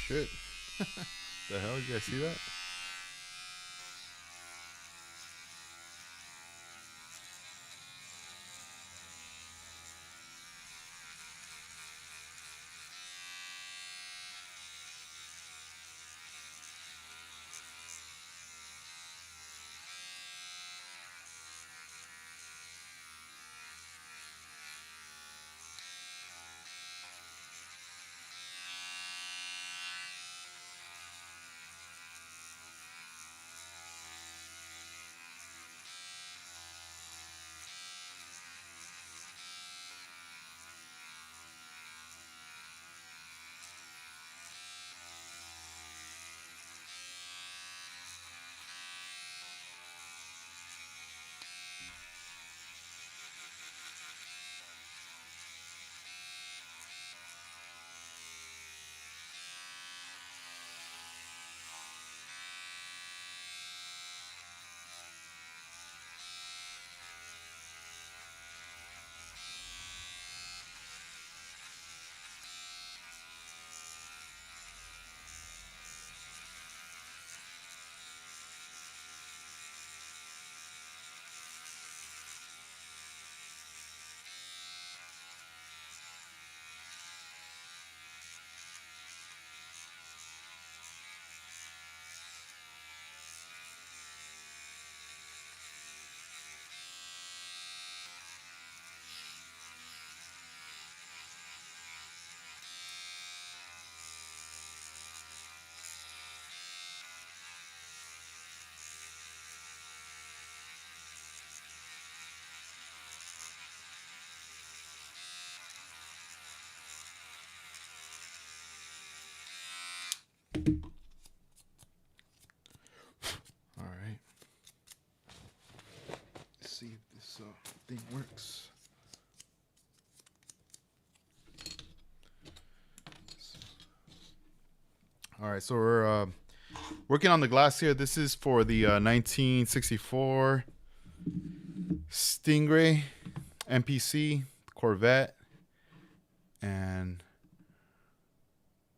Shit. The hell? You guys see that? All right. Let's see if this thing works. All right, so we're working on the glass here. This is for the 1964 Stingray MPC Corvette, and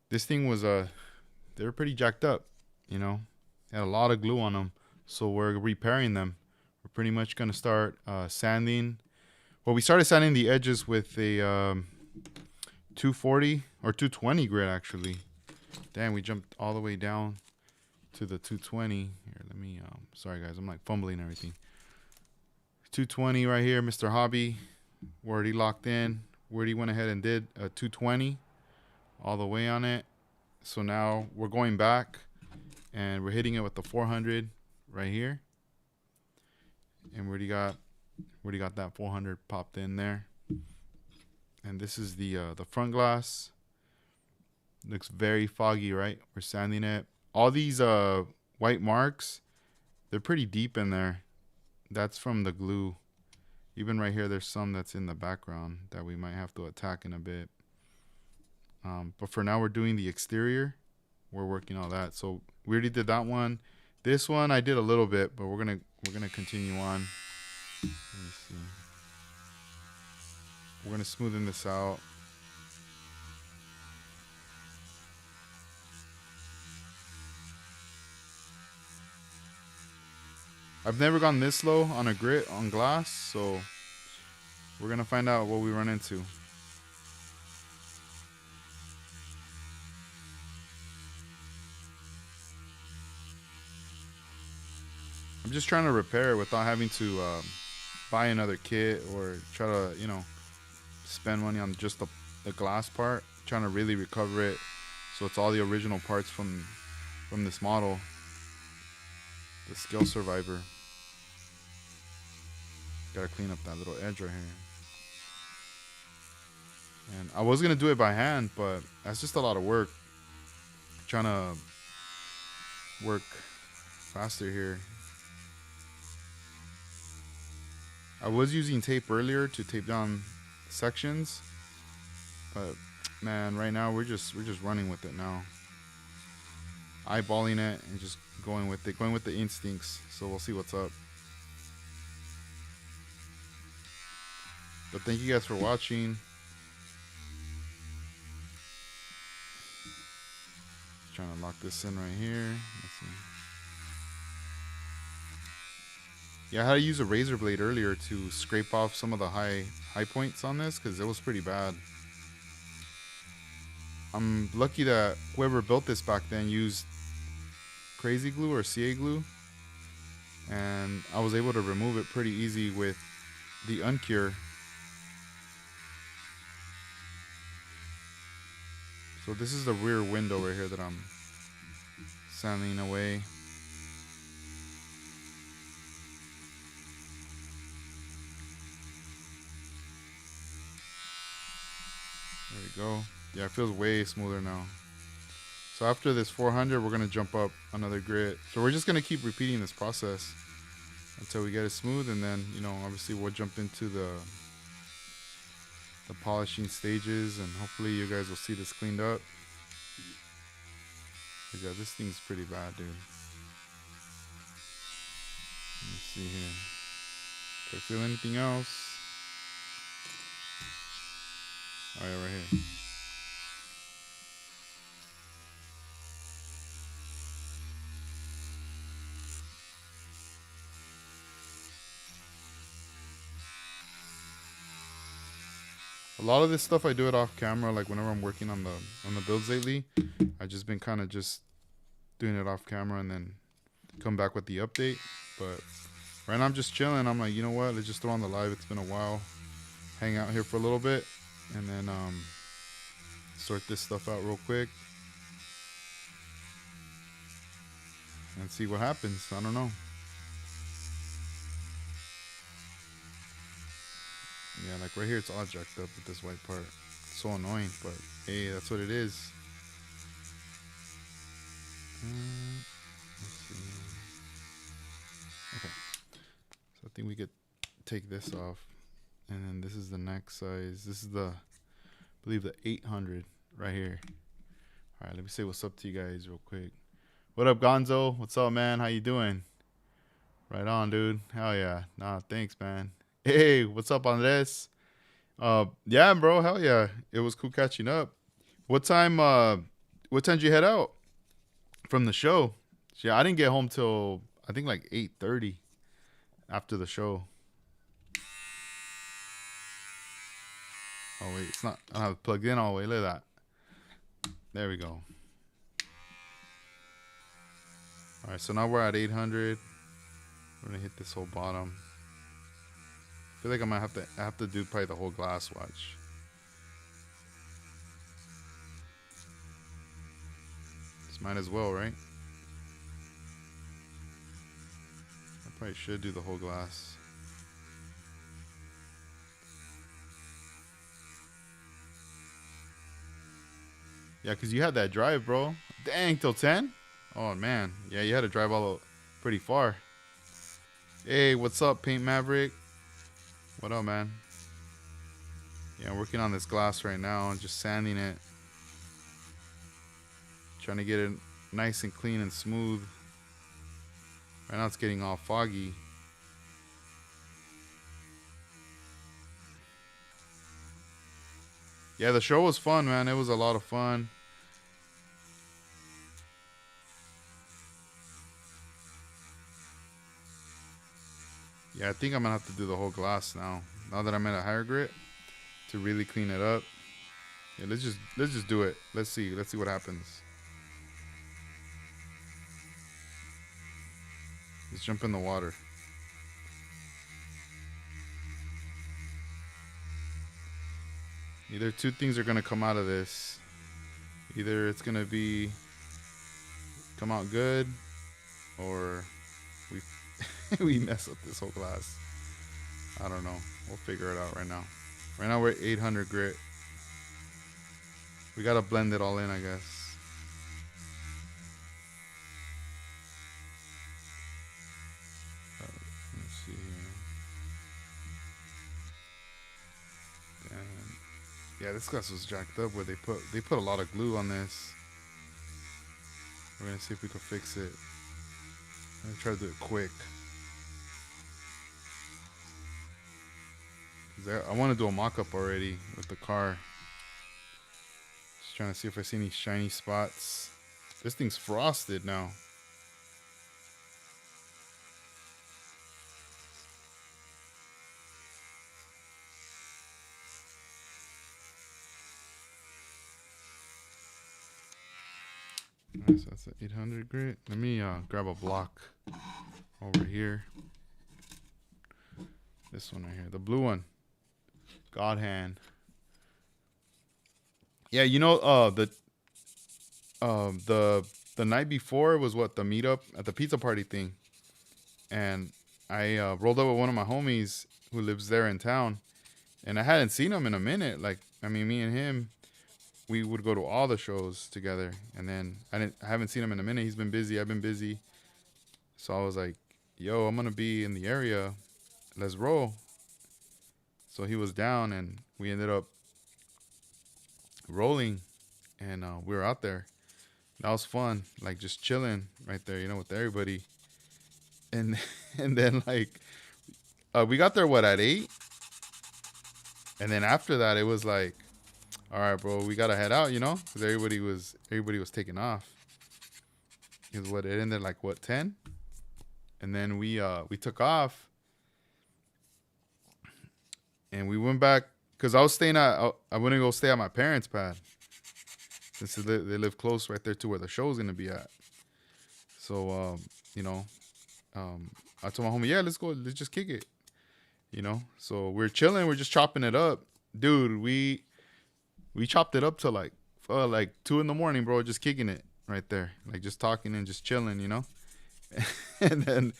this thing was they were pretty jacked up, you know. They had a lot of glue on them, so we're repairing them. We're pretty much gonna start sanding. Well, we started sanding the edges with a 240 or 220 grit actually. Damn, we jumped all the way down to the 220. Here, let me sorry guys, I'm like fumbling everything. 220 right here, Mr. Hobby. We're already locked in. We already went ahead and did a 220 all the way on it. So now we're going back and we're hitting it with the 400 right here. And we already got that 400 popped in there. And this is the front glass. Looks very foggy, right? We're sanding it. All these white marks, they're pretty deep in there. That's from the glue. Even right here, there's some that's in the background that we might have to attack in a bit. But for now, we're doing the exterior. We're working on that. So we already did that one. This one I did a little bit, but we're gonna continue on. Let me see. We're gonna smoothen this out. I've never gone this low on a grit on glass, so we're gonna find out what we run into. I'm just trying to repair it without having to buy another kit or try to, you know, spend money on just the glass part. Trying to really recover it so it's all the original parts from this model, the Scale Survivor. Gotta clean up that little edge right here. And I was gonna do it by hand, but that's just a lot of work. Trying to work faster here. I was using tape earlier to tape down sections, but man, right now we're just running with it now. Eyeballing it and just going with it, going with the instincts. So we'll see what's up. But thank you guys for watching. Just trying to lock this in right here. Let's see. Yeah, I had to use a razor blade earlier to scrape off some of the high points on this because it was pretty bad. I'm lucky that whoever built this back then used crazy glue or CA glue, and I was able to remove it pretty easy with the uncure. So this is the rear window right here that I'm sanding away. There we go. Yeah, it feels way smoother now. So after this 400, we're gonna jump up another grit. So we're just gonna keep repeating this process until we get it smooth, and then, you know, obviously we'll jump into the polishing stages, and hopefully you guys will see this cleaned up. Yeah, this thing's pretty bad, dude. Let's see here. Do I feel anything else? Oh yeah, right here. A lot of this stuff I do it off camera, like whenever I'm working on the builds lately. I've just been kind of just doing it off camera and then come back with the update. But right now I'm just chilling. I'm like, you know what? Let's just throw on the live. It's been a while. Hang out here for a little bit and then sort this stuff out real quick and see what happens. I don't know. Yeah, like right here, it's all jacked up with this white part. It's so annoying, but hey, that's what it is. Let's see. Okay, so I think we could take this off, and then this is the next size. This is the, I believe, the 800 right here. All right, let me say what's up to you guys real quick. What up, Gonzo? What's up, man? How you doing? Right on, dude. Hell yeah. Nah, thanks, man. Hey, what's up, Andres? Yeah, bro. Hell yeah. It was cool catching up. What time did you head out from the show? Yeah, I didn't get home till I think like 8:30 after the show. Oh wait, it's not. I don't have it plugged in all the way. Look at that. There we go. All right, so now we're at 800. We're gonna hit this whole bottom. I feel like I have to do probably the whole glass. Watch. Just might as well, right? I probably should do the whole glass. Yeah, because you had that drive, bro. Dang, till 10? Oh, man. Yeah, you had to drive all pretty far. Hey, what's up, Paint Maverick? What up, man? Yeah, I'm working on this glass right now and just sanding it. Trying to get it nice and clean and smooth. Right now it's getting all foggy. Yeah, the show was fun, man. It was a lot of fun. Yeah, I think I'm gonna have to do the whole glass now. Now that I'm at a higher grit, to really clean it up. Yeah, let's just do it. Let's see what happens. Let's jump in the water. Either two things are gonna come out of this. Either it's gonna come out good, or we mess up this whole glass. I don't know. We'll figure it out right now. Right now we're at 800 grit. We gotta blend it all in, I guess. Let's see here. Damn. Yeah, this glass was jacked up where they put a lot of glue on this. We're gonna see if we can fix it. I'm gonna try to do it quick. 'Cause I want to do a mock-up already with the car. Just trying to see if I see any shiny spots. This thing's frosted now. Nice, that's an 800 grit. Let me grab a block over here. This one right here, the blue one. GodHand. Yeah, you know, the night before was what, the meetup at the pizza party thing, and I rolled up with one of my homies who lives there in town, and I hadn't seen him in a minute. Like, I mean, me and him, we would go to all the shows together, and then I haven't seen him in a minute. He's been busy. I've been busy, so I was like, "Yo, I'm gonna be in the area. Let's roll." So he was down, and we ended up rolling, and we were out there. That was fun, like just chilling right there, you know, with everybody. And and then like we got there at 8, and then after that it was like, all right, bro, we gotta head out, you know, because everybody was taking off. Because what, it ended like what, 10, and then we took off, and we went back because I was staying at I wouldn't go stay at my parents' pad since they live close right there to where the show's gonna be at. So you know, I told my homie, yeah, let's go, let's just kick it, you know. So we're chilling, we're just chopping it up, dude. We chopped it up to like 2 in the morning, bro, just kicking it right there, like just talking and just chilling, you know. And then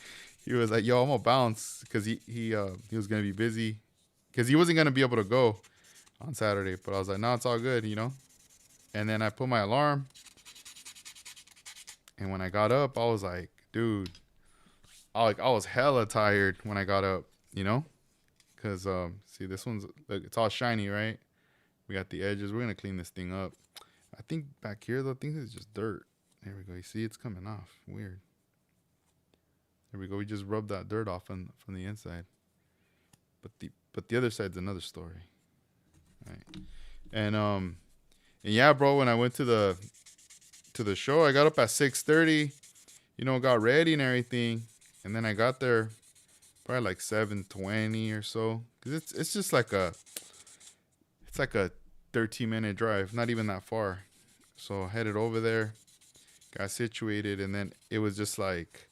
he was like, yo, I'm gonna bounce, because he was gonna be busy because he wasn't gonna be able to go on Saturday. But I was like, no, it's all good, you know. And then I put my alarm, and when I got up, I was like, dude, I was hella tired when I got up, you know, because see, this one's, look, it's all shiny, right? We got the edges. We're gonna clean this thing up. I think back here though, I think it's just dirt. There we go. You see, it's coming off. Weird. There we go. We just rubbed that dirt off from the inside. But the other side's another story. Right. And yeah, bro, when I went to the show, I got up at 6:30, you know, got ready and everything. And then I got there probably like 7:20 or so. Cause it's just like a 13-minute drive, not even that far. So I headed over there, got situated, and then it was just like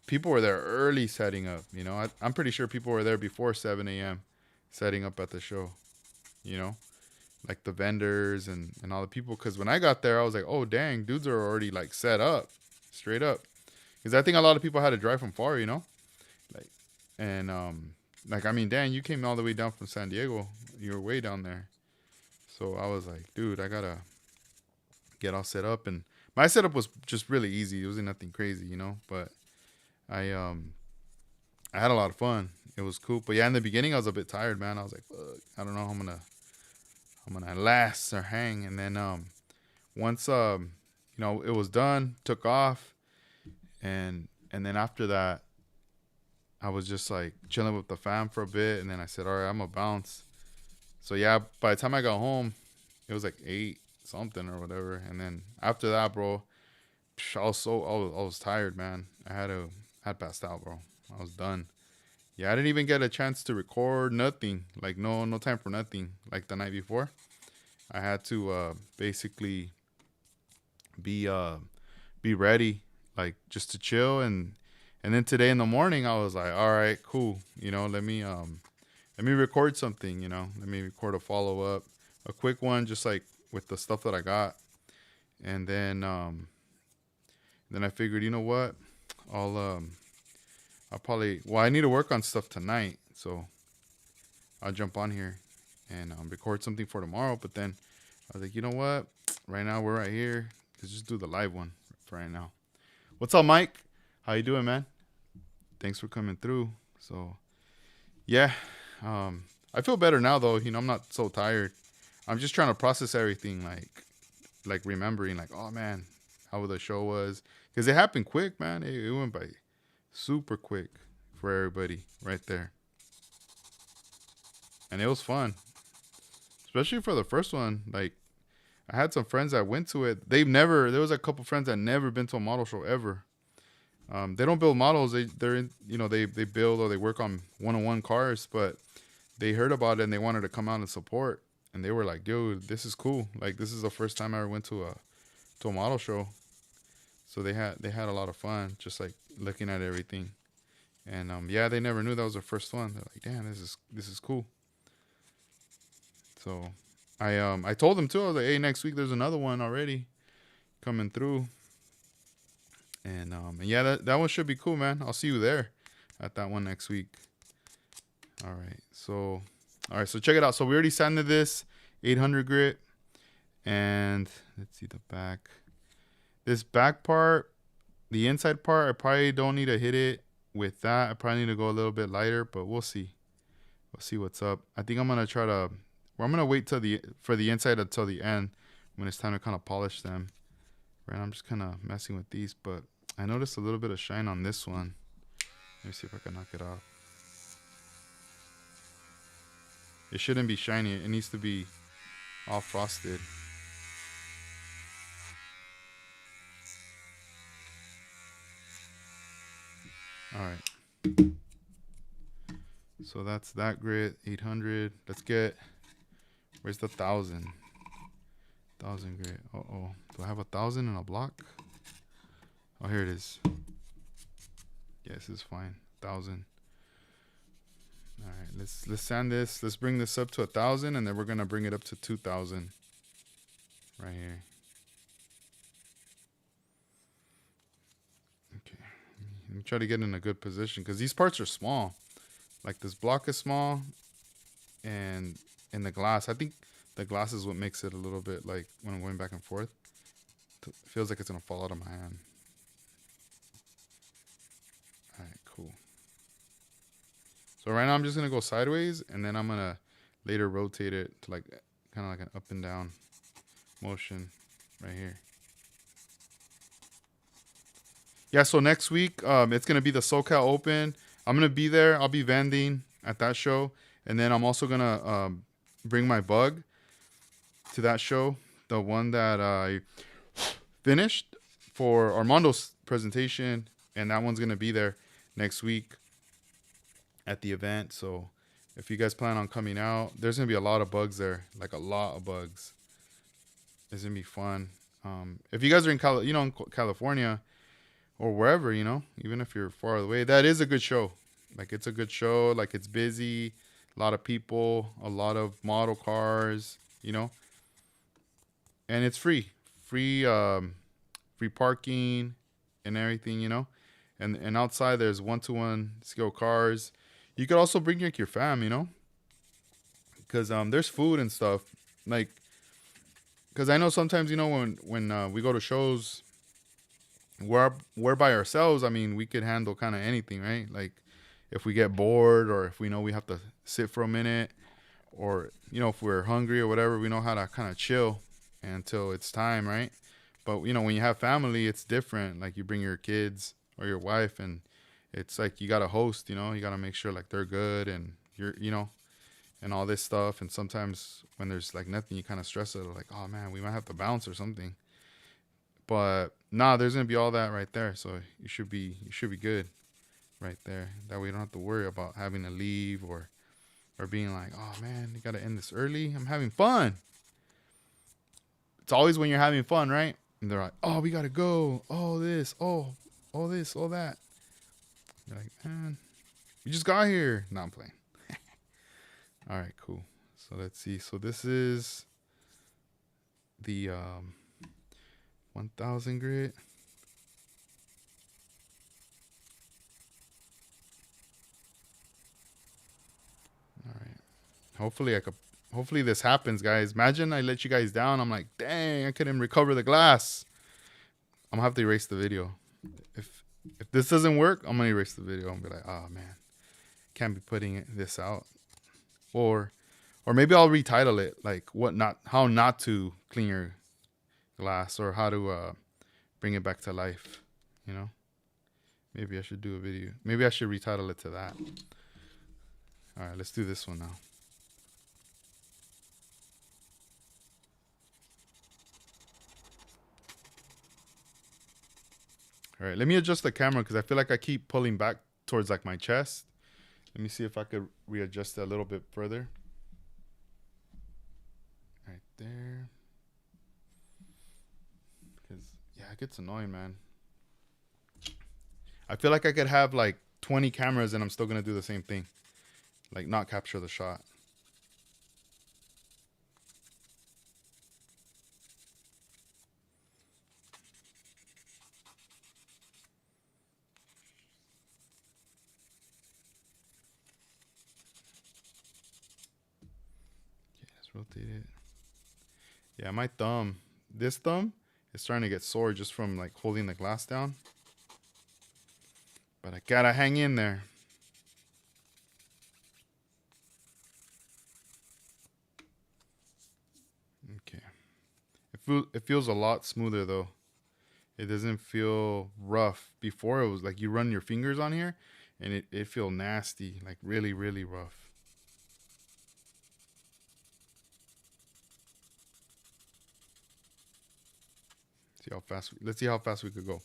people were there early setting up, you know. I'm pretty sure people were there before 7 a.m. setting up at the show, you know, like the vendors and all the people. Because when I got there, I was like, oh, dang, dudes are already like set up, straight up. Because I think a lot of people had to drive from far, you know, like, and like, I mean, Dan, you came all the way down from San Diego. You were way down there. So I was like, dude, I gotta get all set up. And my setup was just really easy. It wasn't nothing crazy, you know, but I had a lot of fun. It was cool. But yeah, in the beginning I was a bit tired, man. I was like, fuck, I don't know how I'm gonna last or hang. And then once you know, it was done, took off, and then after that I was just like chilling with the fam for a bit, and then I said, all right, I'm gonna bounce. So yeah, by the time I got home, it was like 8 something or whatever. And then after that, bro, I was tired, man. I had passed out, bro. I was done. Yeah, I didn't even get a chance to record nothing. Like no time for nothing. Like the night before, I had to basically be ready, like just to chill. And then today in the morning, I was like, all right, cool. You know, let me record something. You know, let me record a follow up, a quick one, just like with the stuff that I got. And then I figured, you know what, I'll probably, well, I need to work on stuff tonight, so I'll jump on here and record something for tomorrow. But then I was like, you know what, right now we're right here, let's just do the live one for right now. What's up, Mike? How you doing, man? Thanks for coming through. So yeah, I feel better now though. You know, I'm not so tired. I'm just trying to process everything, like remembering, like, oh man, how the show was, because it happened quick, man. It went by super quick for everybody right there. and it was fun, especially for the first one. Like, I had some friends that went to it. There was a couple friends that never been to a model show ever. They don't build models. They're in, they build or they work on one-on-one cars, but they heard about it and they wanted to come out and support. And they were like, dude, this is cool. Like, this is the first time I ever went to a model show. So they had a lot of fun just like looking at everything. And yeah, they never knew that was their first one. They're like, damn, this is cool. So I told them too. I was like, hey, next week there's another one already coming through. And yeah, that one should be cool, man. I'll see you there at that one next week. All right, so check it out. So we already sanded this 800 grit, and let's see the back. This back part, the inside part, I probably don't need to hit it with that. I probably need to go a little bit lighter, but we'll see. We'll see what's up. I think I'm gonna try to. Well, I'm gonna wait for the inside until the end when it's time to kind of polish them. Right, I'm just kind of messing with these, but I noticed a little bit of shine on this one. Let me see if I can knock it off. It shouldn't be shiny. It needs to be all frosted. All right. So that's that grit, 800. Let's get, where's the 1,000? 1,000 grit. Uh-oh. Do I have 1,000 in a block? Oh, here it is. Yes, it's fine. 1,000. All right, let's sand this. Let's bring this up to 1,000, and then we're gonna bring it up to 2,000. Right here. Okay. Let me try to get in a good position because these parts are small. Like this block is small, and in the glass, I think the glass is what makes it a little bit like when I'm going back and forth. It feels like it's gonna fall out of my hand. All right, cool. So right now I'm just gonna go sideways, and then I'm gonna later rotate it to like kind of like an up and down motion right here. Yeah, so next week it's gonna be the SoCal Open. I'm gonna be there. I'll be vending at that show, and then I'm also gonna bring my bug to that show, the one that I finished for Armando's presentation, and that one's gonna be there next week at the event. So if you guys plan on coming out, there's gonna be a lot of bugs there, like a lot of bugs. It's gonna be fun. If you guys are in California or wherever, even if you're far away, that is a good show. Like, it's a good show. Like, it's busy, a lot of people, a lot of model cars, and it's free parking and everything, and outside there's 1-to-1 scale cars. You could also bring your fam, because there's food and stuff. Like, because I know sometimes, when we go to shows, we're by ourselves. I mean, we could handle kind of anything, right? Like, if we get bored, or if we know we have to sit for a minute, or if we're hungry or whatever, we know how to kind of chill until it's time, right? But when you have family, it's different. Like, you bring your kids or your wife, and it's like you gotta host. You gotta make sure like they're good, and you're and all this stuff. And sometimes when there's like nothing, you kind of stress it, like, oh man, we might have to bounce or something. But nah, there's gonna be all that right there, so you should be good right there. That way you don't have to worry about having to leave or being like, oh man, you gotta end this early. I'm having fun. It's always when you're having fun, right? And they're like, oh, we gotta go. Oh this, oh this, oh that. You're like, man, we just got here. No, I'm playing. All right, cool. So let's see. So this is the 1,000 grit. All right. Hopefully this happens, guys. Imagine I let you guys down. I'm like, dang, I couldn't recover the glass. I'm gonna have to erase the video. If this doesn't work, I'm gonna erase the video and be like, oh man, can't be putting this out. Or maybe I'll retitle it like how not to clean your glass, or how to bring it back to life. Maybe I should do a video. Maybe I should retitle it to that. All right, let's do this one now. All right, let me adjust the camera because I feel like I keep pulling back towards like my chest. Let me see if I could readjust it a little bit further. Right there. Because, yeah, it gets annoying, man. I feel like I could have like 20 cameras and I'm still going to do the same thing. Like not capture the shot. Okay, let's rotate it. Yeah, my thumb, this thumb is starting to get sore just from like holding the glass down. But I gotta hang in there. Okay. It feels a lot smoother though. It doesn't feel rough. Before it was like you run your fingers on here and it feel nasty, like really, really rough. See how fast, let's see how fast we could go.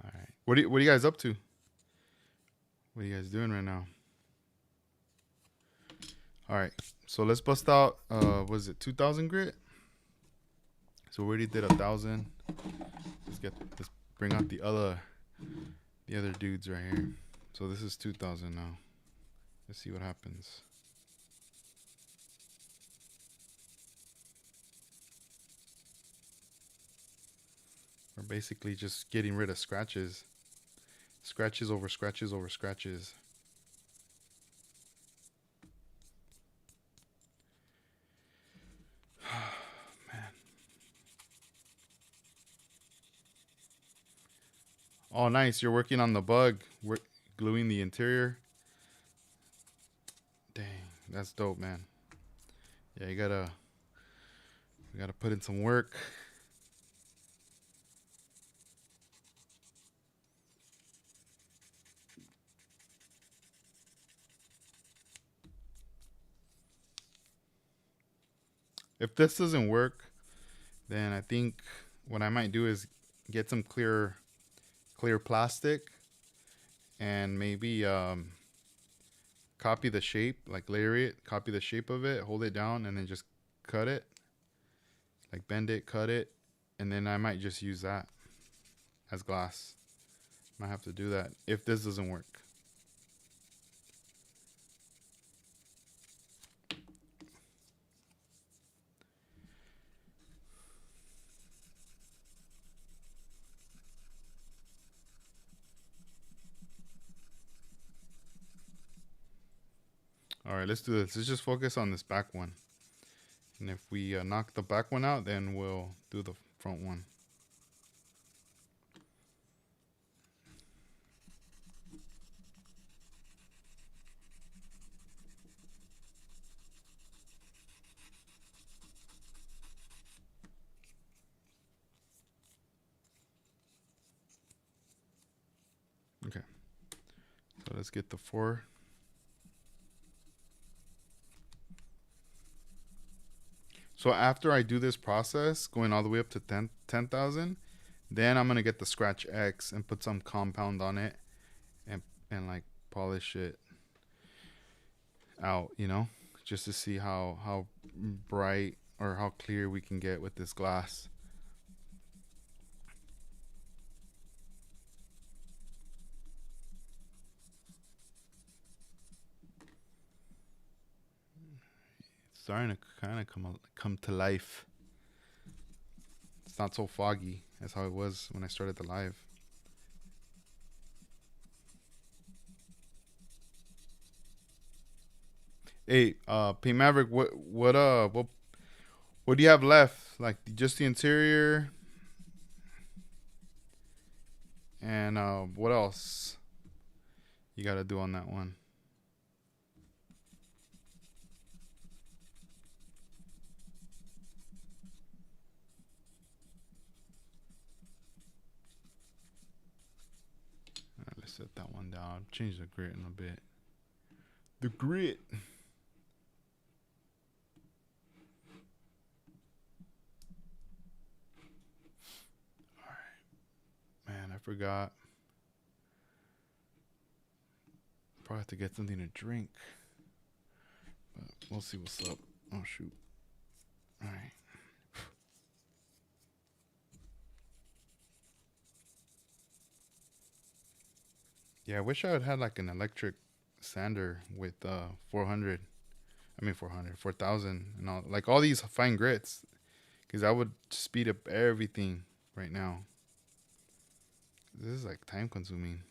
All right. What are you guys up to? What are you guys doing right now? All right. So let's bust out, was it 2000 grit? So we already did 1000. Let's bring out the other dudes right here. So this is 2000 now. Let's see what happens. We're basically just getting rid of scratches. Scratches over scratches over scratches. Man. Oh, nice. You're working on the bug. We're gluing the interior. Dang, that's dope, man. Yeah, we gotta put in some work. If this doesn't work, then I think what I might do is get some clear plastic and maybe copy the shape, like layer it, copy the shape of it, hold it down, and then just cut it, like bend it, cut it, and then I might just use that as glass. Might have to do that if this doesn't work. All right, let's do this. Let's just focus on this back one. And if we knock the back one out, then we'll do the front one. Okay. So let's get the 4. So after I do this process, going all the way up to 10,000, then I'm going to get the ScratchX and put some compound on it and like polish it out, you know, just to see how bright or how clear we can get with this glass. It's starting to kind of come to life. It's not so foggy as how it was when I started the live. Hey, P Maverick, what do you have left? Like just the interior, and what else you got to do on that one? All right, let's set that one down. Change the grit in a bit. The grit. forgot. Probably have to get something to drink. But we'll see what's up. Oh, shoot. All right. Yeah, I wish I had had like an electric sander with 400. I mean 400, 4,000 and all. Like all these fine grits. Because I would speed up everything right now. This is like time consuming.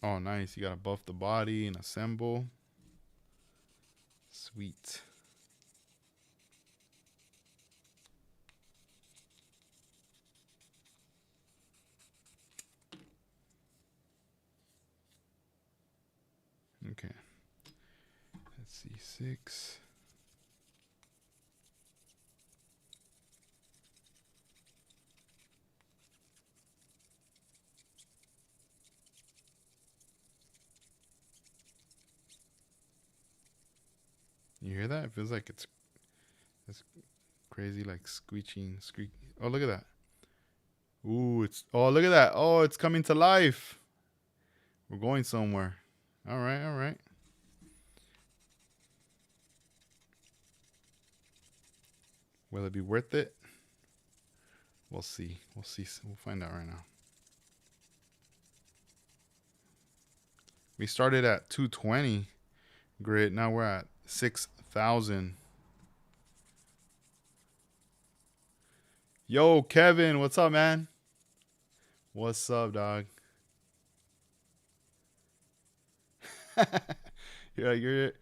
Oh, nice. You got to buff the body and assemble. Sweet. Okay. Let's see. 6. You hear that? It feels like it's crazy, like screeching, squeak. Oh, look at that. Ooh, oh, look at that. Oh, it's coming to life. We're going somewhere. All right, all right. Will it be worth it? We'll see. We'll see. We'll find out right now. We started at 220 grit. Now we're at 6,000. Yo, Kevin, what's up, man? What's up, dog? you're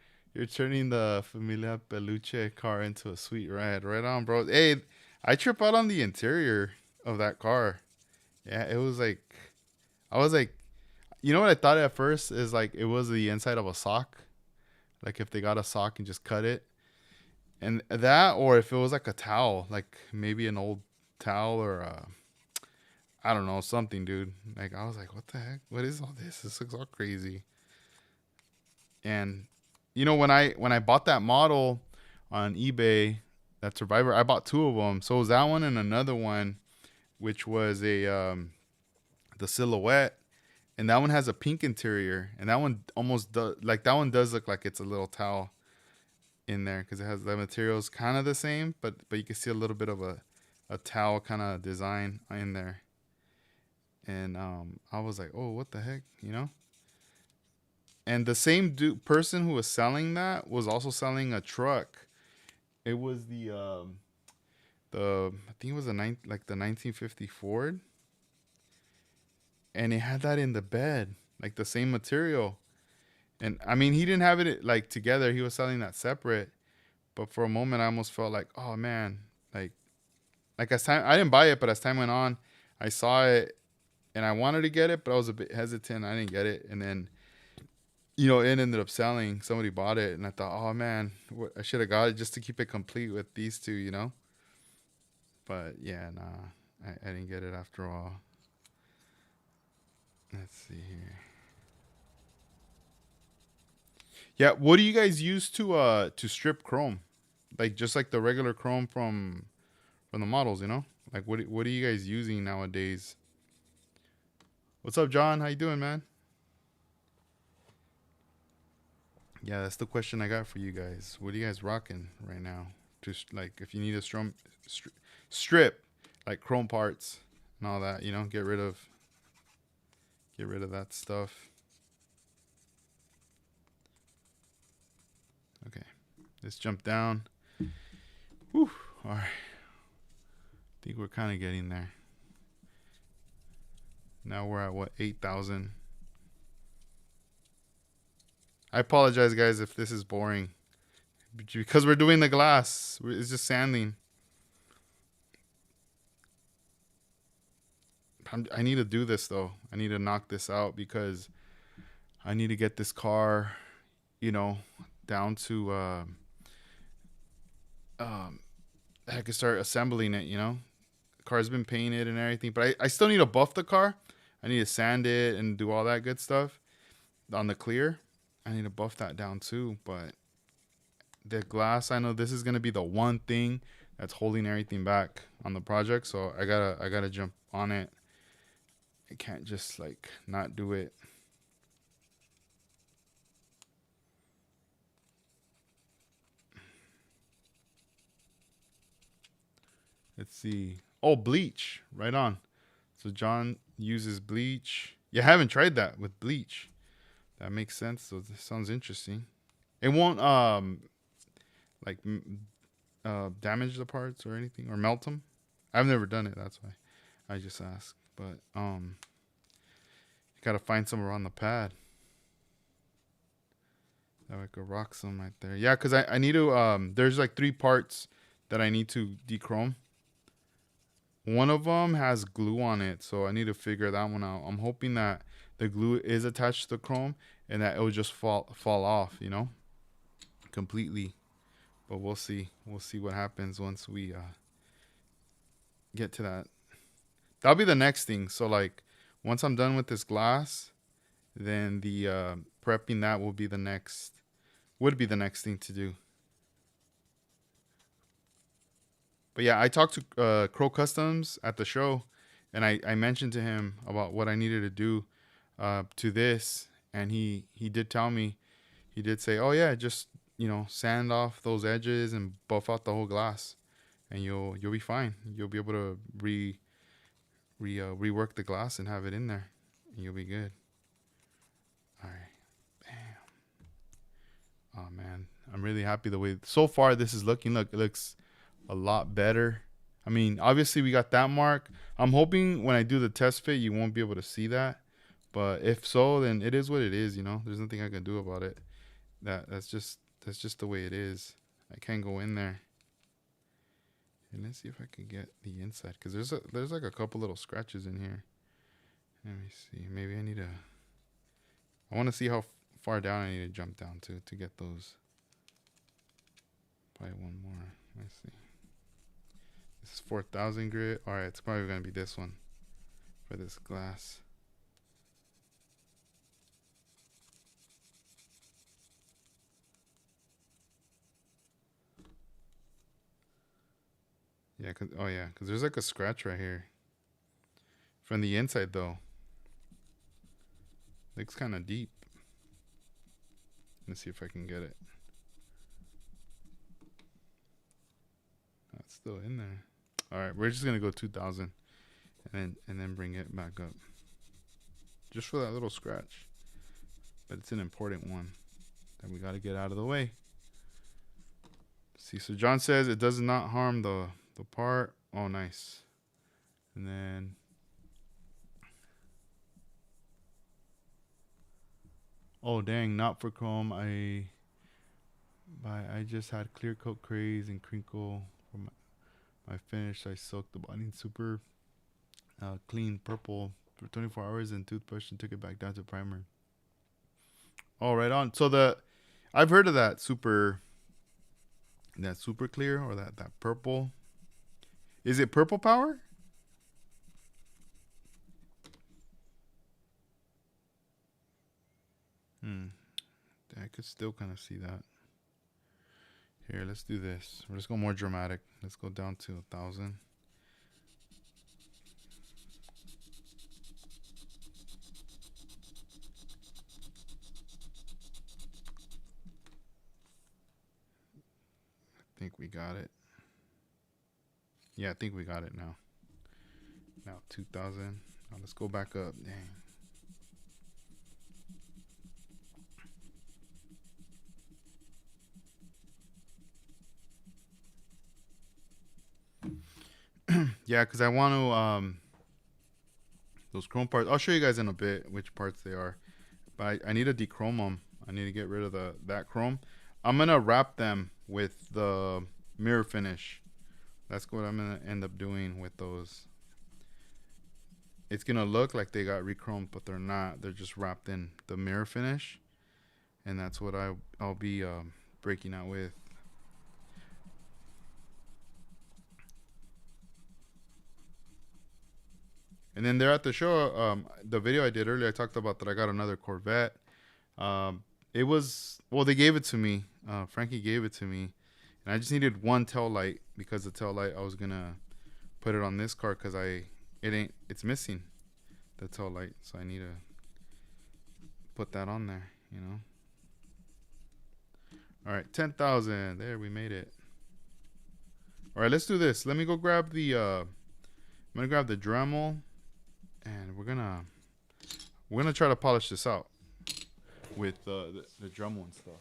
turning the Familia Peluche car into a sweet ride. Right on, bro. Hey, I trip out on the interior of that car. Yeah, it was like, I was like, you know what I thought at first is like it was the inside of a sock. Like if they got a sock and just cut it. And that, or if it was like a towel, like maybe an old towel or I don't know, something, dude. Like I was like, what the heck? What is all this? This looks all crazy. And you know, when I bought that model on eBay, that Survivor, I bought 2 of them. So it was that one and another one, which was the Silhouette, and that one has a pink interior, and that one almost does, like that one does look like it's a little towel in there because it has the materials kind of the same, but you can see a little bit of a towel kind of design in there. And I was like, oh, what the heck, you know? And the same person who was selling that was also selling a truck. It was the I think it was the 1950 Ford, and it had that in the bed, like the same material. And I mean, he didn't have it like together. He was selling that separate. But for a moment, I almost felt like, oh man, like as time, I didn't buy it, but as time went on, I saw it and I wanted to get it, but I was a bit hesitant. I didn't get it, and then, you know, it ended up selling. Somebody bought it, and I thought, oh man, I should have got it just to keep it complete with these 2, you know. But yeah, nah, I didn't get it after all. Let's see here. Yeah, what do you guys use to strip chrome? Like just like the regular chrome from the models, you know? Like what are you guys using nowadays? What's up, John? How you doing, man? Yeah, that's the question I got for you guys. What are you guys rocking right now? Just like if you need a strip like chrome parts and all that, you know, get rid of that stuff. Okay, let's jump down. Whew. All right, I think we're kind of getting there. Now we're at what, 8,000. I apologize, guys, if this is boring, because we're doing the glass. It's just sanding. I need to do this though. I need to knock this out because I need to get this car, you know, down to I could start assembling it, you know. The car's been painted and everything, but I still need to buff the car. I need to sand it and do all that good stuff on the clear. I need to buff that down too, but the glass, I know this is gonna be the one thing that's holding everything back on the project. So I gotta jump on it. I can't just like not do it. Let's see. Oh, bleach. Right on. So John uses bleach. Yeah, I haven't tried that with bleach. That makes sense. So this sounds interesting. It won't like damage the parts or anything or melt them. I've never done it. That's why I just asked. But you gotta find somewhere on the pad that I could rock some right there. Yeah, because I need to there's like 3 parts that I need to dechrome. One of them has glue on it, so I need to figure that one out. I'm hoping that the glue is attached to the chrome and that it will just fall off, you know, completely. But we'll see. We'll see what happens once we get to that. That'll be the next thing. So like once I'm done with this glass, then the prepping that will be the next thing to do. But yeah, I talked to Crow Customs at the show, and I mentioned to him about what I needed to do to this, and he did tell me, he did say, oh yeah, just sand off those edges and buff out the whole glass, and you'll be fine. You'll be able to rework the glass and have it in there, and you'll be good. All right, bam. Oh man, I'm really happy the way so far this is looking. Look, it looks a lot better. I mean, obviously we got that mark. I'm hoping when I do the test fit, you won't be able to see that. But if so, then it is what it is, There's nothing I can do about it. That's just the way it is. I can't go in there. And let's see if I can get the inside, because there's like a couple little scratches in here. Let me see. Maybe I want to see how far down I need to jump down to get those. Probably one more. Let's see. This is 4,000 grit. All right, it's probably going to be this one for this glass. Yeah, because there's like a scratch right here. From the inside, though. Looks kind of deep. Let's see if I can get it. That's still in there. All right, we're just going to go 2,000 and then bring it back up. Just for that little scratch. But it's an important one that we got to get out of the way. See, so John says it does not harm the part. Oh, nice. And then oh dang, not for chrome. I just had clear coat craze and crinkle for my finish. I soaked the body in super clean purple for 24 hours and toothbrush and took it back down to primer. Oh, right on. So I've heard of that super clear, or that purple. Is it purple power? I could still kind of see that. Here, let's do this. Let's go more dramatic. Let's go down to 1,000. I think we got it. Yeah, I think we got it now. Now 2,000. Now let's go back up. Dang. Yeah, because I want to those chrome parts. I'll show you guys in a bit which parts they are, but I need to dechrome them. I need to get rid of that chrome. I'm gonna wrap them with the mirror finish. That's what I'm gonna end up doing with those. It's gonna look like they got rechromed, but they're not. They're just wrapped in the mirror finish, and that's what I'll be breaking out with. And then there at the show, the video I did earlier, I talked about that I got another Corvette. It was, well, they gave it to me. Frankie gave it to me, and I just needed one tail light because the tail light I was gonna put it on this car because it's missing the tail light, so I need to put that on there. You know. All right, 10,000. There, we made it. All right, let's do this. Let me go grab the. I'm gonna grab the Dremel, and we're gonna try to polish this out with the Dremel and stuff.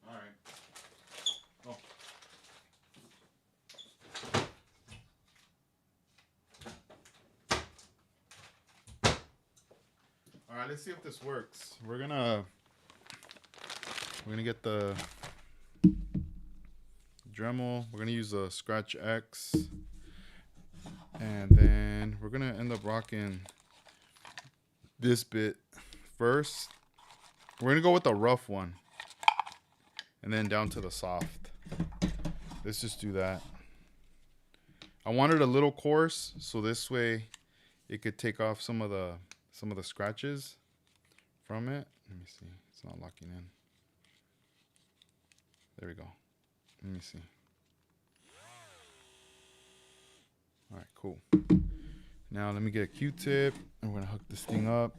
All right. Oh. All right, let's see if this works. We're gonna get the Dremel. We're gonna use a ScratchX, and then we're gonna end up rocking this bit first. We're gonna go with the rough one, and then down to the soft. Let's just do that. I wanted a little coarse, so this way it could take off some of the scratches from it. Let me see. It's not locking in. There we go. Let me see. All right, cool. Now let me get a Q-tip, and we're gonna hook this thing up.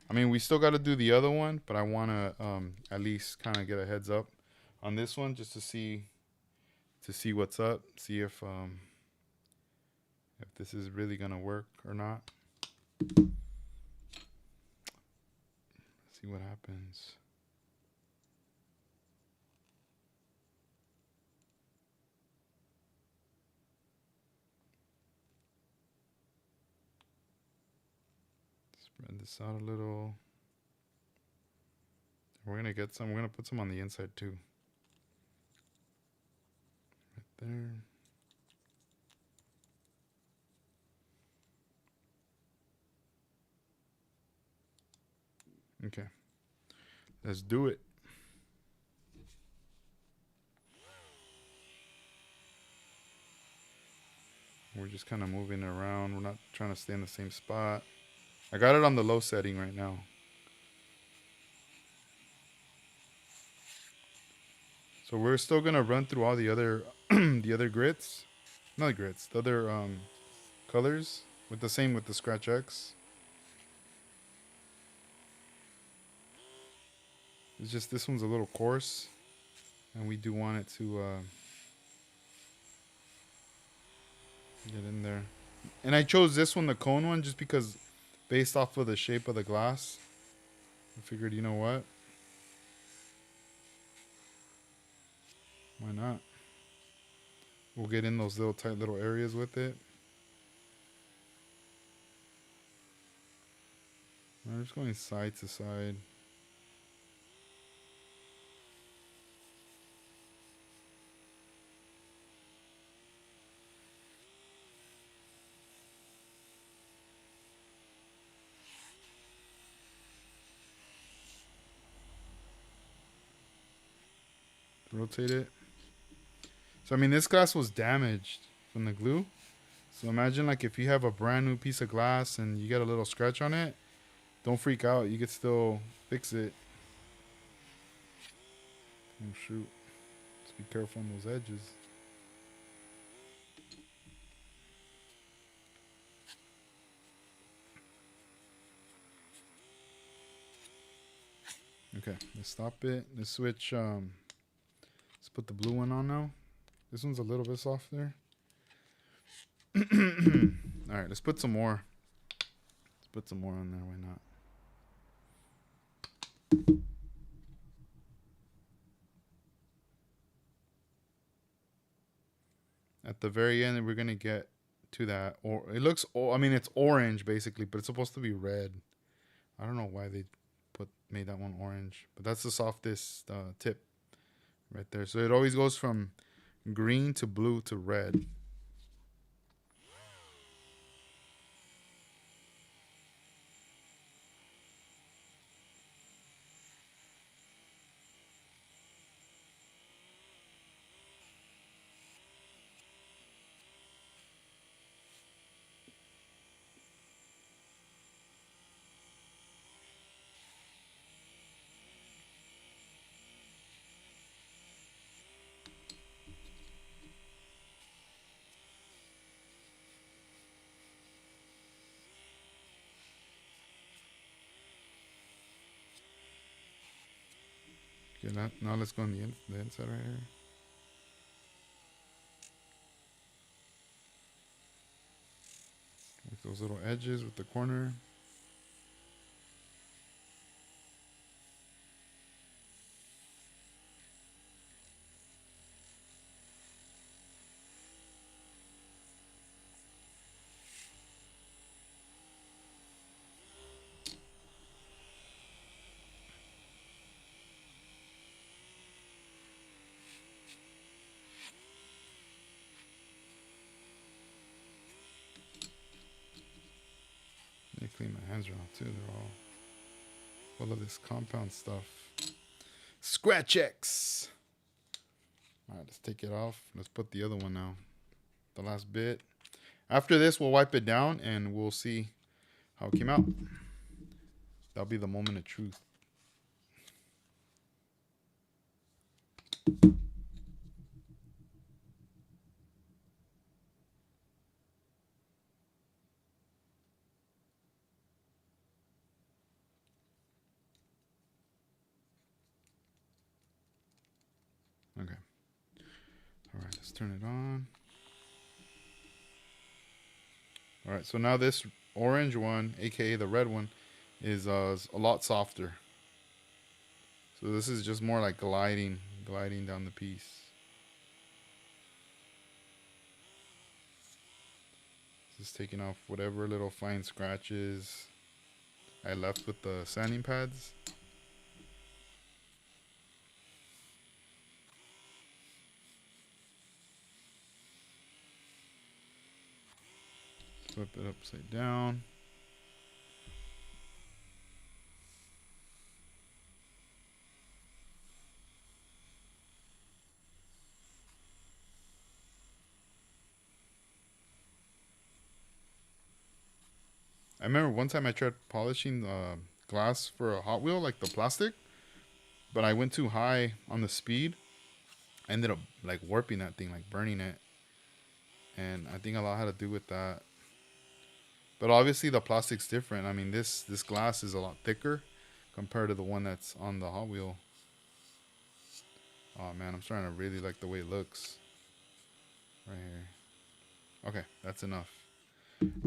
I mean, we still got to do the other one, but I want to at least kind of get a heads up on this one just to see what's up, see if this is really gonna work or not. See what happens. Spread this out a little. We're gonna get some. We're gonna put some on the inside too. Right there. Okay, let's do it. We're just kind of moving it around. We're not trying to stay in the same spot. I got it on the low setting right now. So we're still gonna run through all the other the other grits, not grits, the other colors with the ScratchX. It's just this one's a little coarse, and we do want it to get in there. And I chose this one, the cone one, just because based off of the shape of the glass, I figured, you know what? Why not? We'll get in those little tight little areas with it. I'm just going side to side. Rotate it. So I mean, this glass was damaged from the glue. So imagine like if you have a brand new piece of glass and you get a little scratch on it, don't freak out. You could still fix it. Oh shoot. Just be careful on those edges. Okay, let's stop it. Let's switch. Let's put the blue one on now. This one's a little bit softer. All right, let's put some more. Let's put some more on there. Why not? At the very end, we're gonna get to that. Or it looks. I mean, it's orange basically, but it's supposed to be red. I don't know why they made that one orange, but that's the softest tip right there. So it always goes from green to blue to red. Okay, now let's go on the inside right here. With those little edges with the corner. Let me clean my hands around too. They're all full of this compound stuff. ScratchX. Alright, let's take it off. Let's put the other one now. The last bit. After this, we'll wipe it down and we'll see how it came out. That'll be the moment of truth. Okay. Alright, let's turn it on. Alright, so now this orange one, aka the red one, is a lot softer. So this is just more like gliding down the piece. Just taking off whatever little fine scratches I left with the sanding pads. Flip it upside down. I remember one time I tried polishing glass for a Hot Wheel, like the plastic, but I went too high on the speed. I ended up like warping that thing, like burning it. And I think a lot had to do with that. But obviously the plastic's different. I mean, this glass is a lot thicker compared to the one that's on the Hot Wheel. Oh man, I'm starting to really like the way it looks. Right here. Okay, that's enough.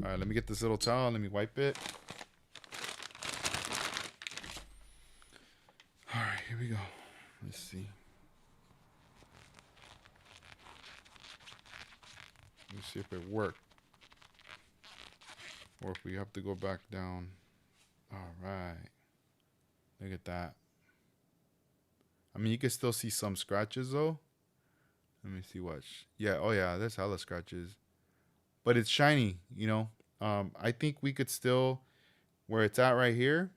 Alright, let me get this little towel. Let me wipe it. Alright, here we go. Let's see. Let's see if it worked. Or if we have to go back down. Alright. Look at that. I mean, you can still see some scratches though. Let me see what. Yeah, oh yeah, there's hella scratches. But it's shiny, you know. I think we could still, where it's at right here,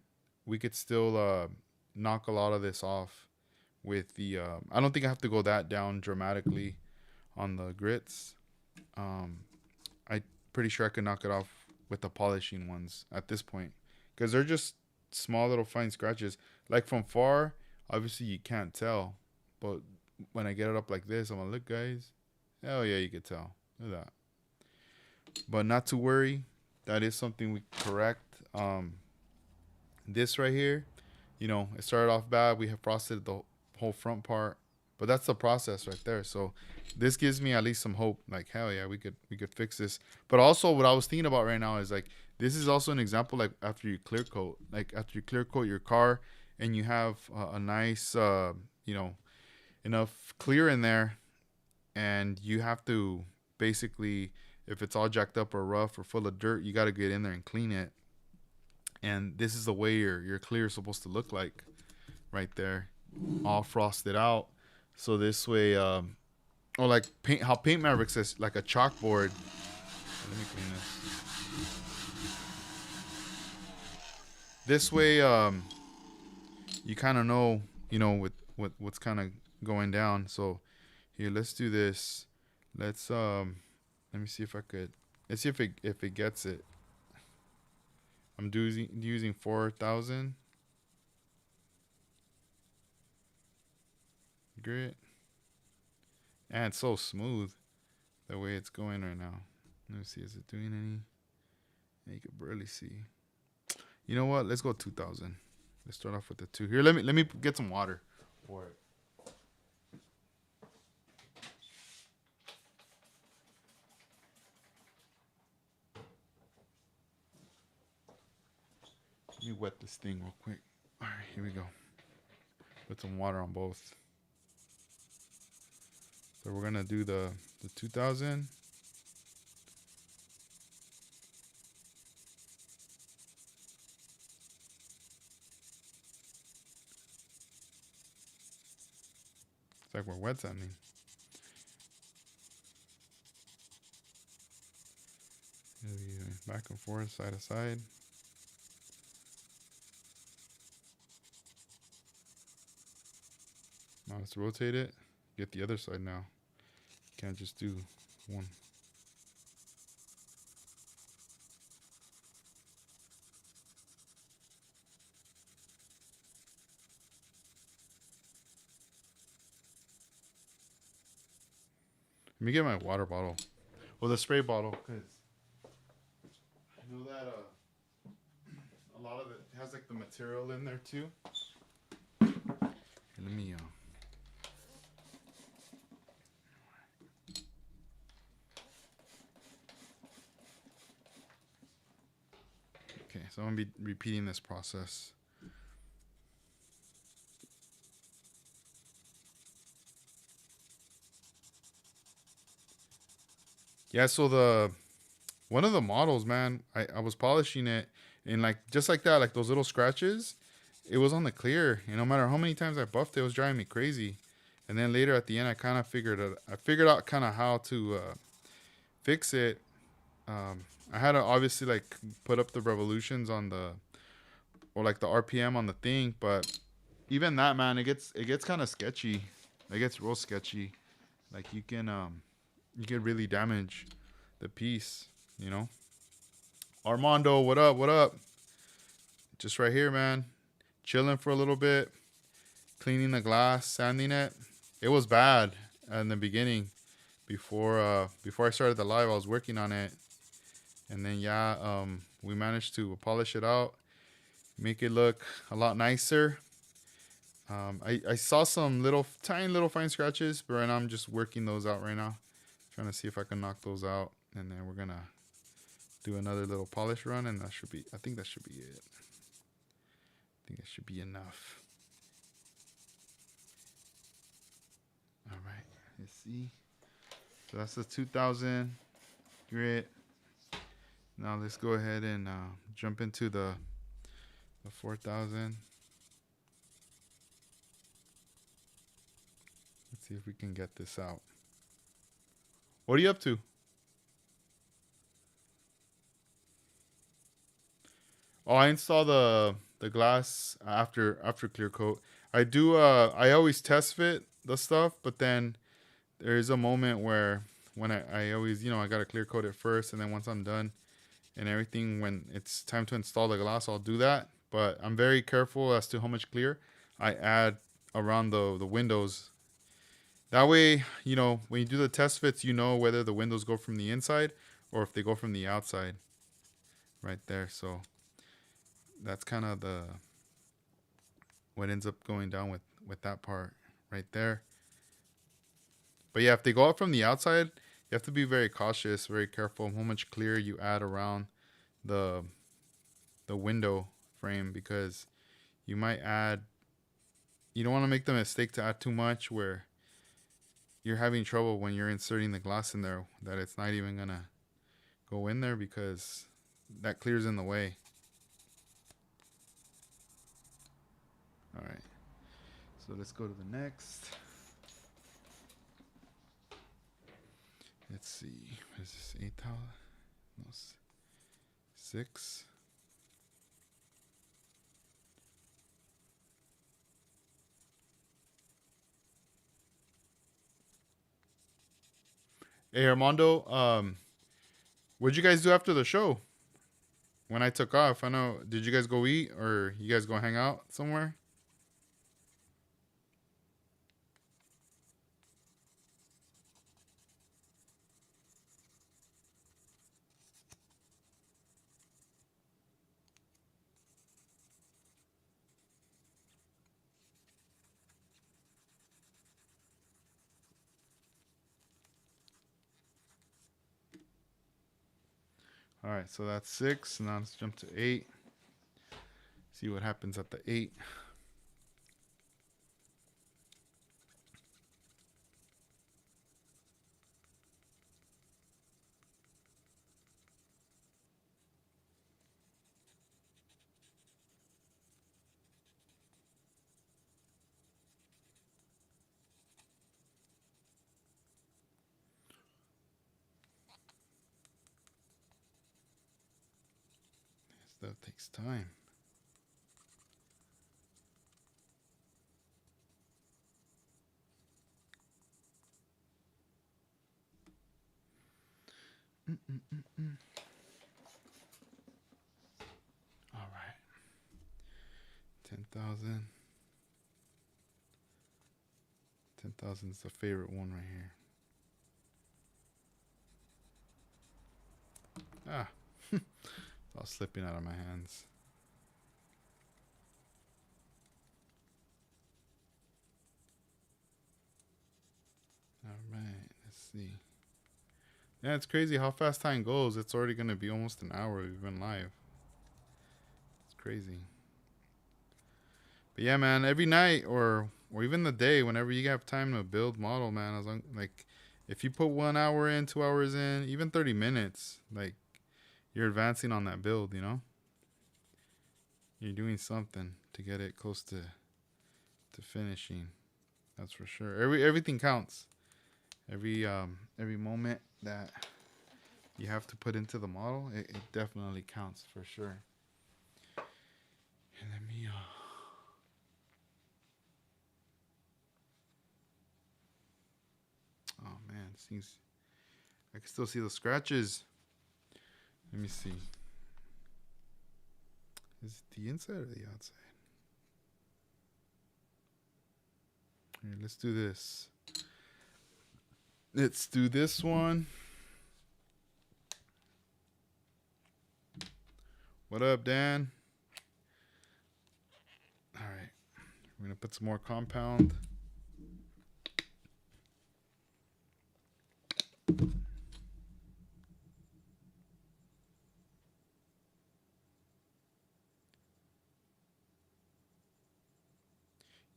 we could still knock a lot of this off with the, I don't think I have to go that down dramatically on the grits. I'm pretty sure I could knock it off with the polishing ones at this point. Because they're just small little fine scratches. Like from far, obviously you can't tell. But when I get it up like this, I'm going to look, guys. Hell yeah, you could tell. Look at that. But not to worry. That is something we correct. This right here, you know, it started off bad. We have frosted the whole front part. But that's the process right there. So this gives me at least some hope. Like, hell yeah, we could fix this. But also what I was thinking about right now is like, this is also an example like after you clear coat. Like after you clear coat your car and you have a nice, you know, enough clear in there. And you have to basically, if it's all jacked up or rough or full of dirt, you got to get in there and clean it. And this is the way your clear is supposed to look like right there. All frosted out. So this way, or like how Paint Maverick says, like a chalkboard. Let me clean this. This way, you kind of know, you know, with what's kind of going down. So here, let's do this. Let's let me see if I could. Let's see if it gets it. I'm using 4,000 grit. And it's so smooth the way it's going right now. Let me see, is it doing any? Yeah, you can barely see. You know what? Let's go 2,000. Let's start off with the 2. Here, let me get some water. for it. Let me wet this thing real quick. All right, here we go. Put some water on both. So we're gonna do the 2000. It's like we're wet sanding. Back and forth, side to side. Now let's rotate it. Get the other side now. Can't just do one. Let me get my water bottle. Well, the spray bottle, because I know that a lot of it has like the material in there too. Here, let me okay, so I'm gonna be repeating this process. Yeah, so one of the models, man, I was polishing it, and like just like that, like those little scratches, it was on the clear. And no matter how many times I buffed it, it was driving me crazy. And then later at the end, I kind of figured out kind of how to fix it. I had to obviously like put up the revolutions on or like the RPM on the thing, but even that, man, it gets kind of sketchy. It gets real sketchy. Like you can really damage the piece, you know. Armando, what up? What up? Just right here, man. Chilling for a little bit, cleaning the glass, sanding it. It was bad in the beginning. Before I started the live, I was working on it, and then we managed to polish it out, make it look a lot nicer. I saw some tiny little fine scratches, but right now I'm just working those out right now, trying to see if I can knock those out, and then we're gonna do another little polish run, and I think that should be it. I think that should be enough. All right, let's see. So that's the 2000 grit. Now let's go ahead and jump into the 4000. Let's see if we can get this out. What are you up to? Oh, I install the glass after clear coat. I always test fit the stuff, but then there's a moment where when I always, I gotta clear coat it first, and then once I'm done and everything, when it's time to install the glass, I'll do that. But I'm very careful as to how much clear I add around the windows. That way, when you do the test fits, you know whether the windows go from the inside or if they go from the outside. Right there. So that's kind of what ends up going down with that part right there. But yeah, if they go out from the outside, you have to be very cautious, very careful how much clear you add around the window frame, because you might add, you don't want to make the mistake to add too much where you're having trouble when you're inserting the glass in there, that it's not even gonna go in there because that clears in the way. All right, so let's go to the next. Let's see, what is this, 8,000? No, 6. Hey Armando, what'd you guys do after the show? When I took off, I know, did you guys go eat or you guys go hang out somewhere? All right, so that's 6. Now let's jump to 8. See what happens at the 8. That takes time. All right. 10,000. 10,000 is the favorite one right here. Ah. It's all slipping out of my hands. All right. Let's see. Yeah, it's crazy how fast time goes. It's already going to be almost an hour we've been live. It's crazy. But yeah, man, every night or even the day, whenever you have time to build model, man, as long, like if you put 1 hour in, 2 hours in, even 30 minutes, like you're advancing on that build, you know? You're doing something to get it close to finishing. That's for sure. Everything counts. Every moment that you have to put into the model, it definitely counts for sure. And let me oh man, this thing's, I can still see the scratches. Let me see. Is it the inside or the outside? Here, let's do this. Let's do this one. What up, Dan? All right. We're going to put some more compound.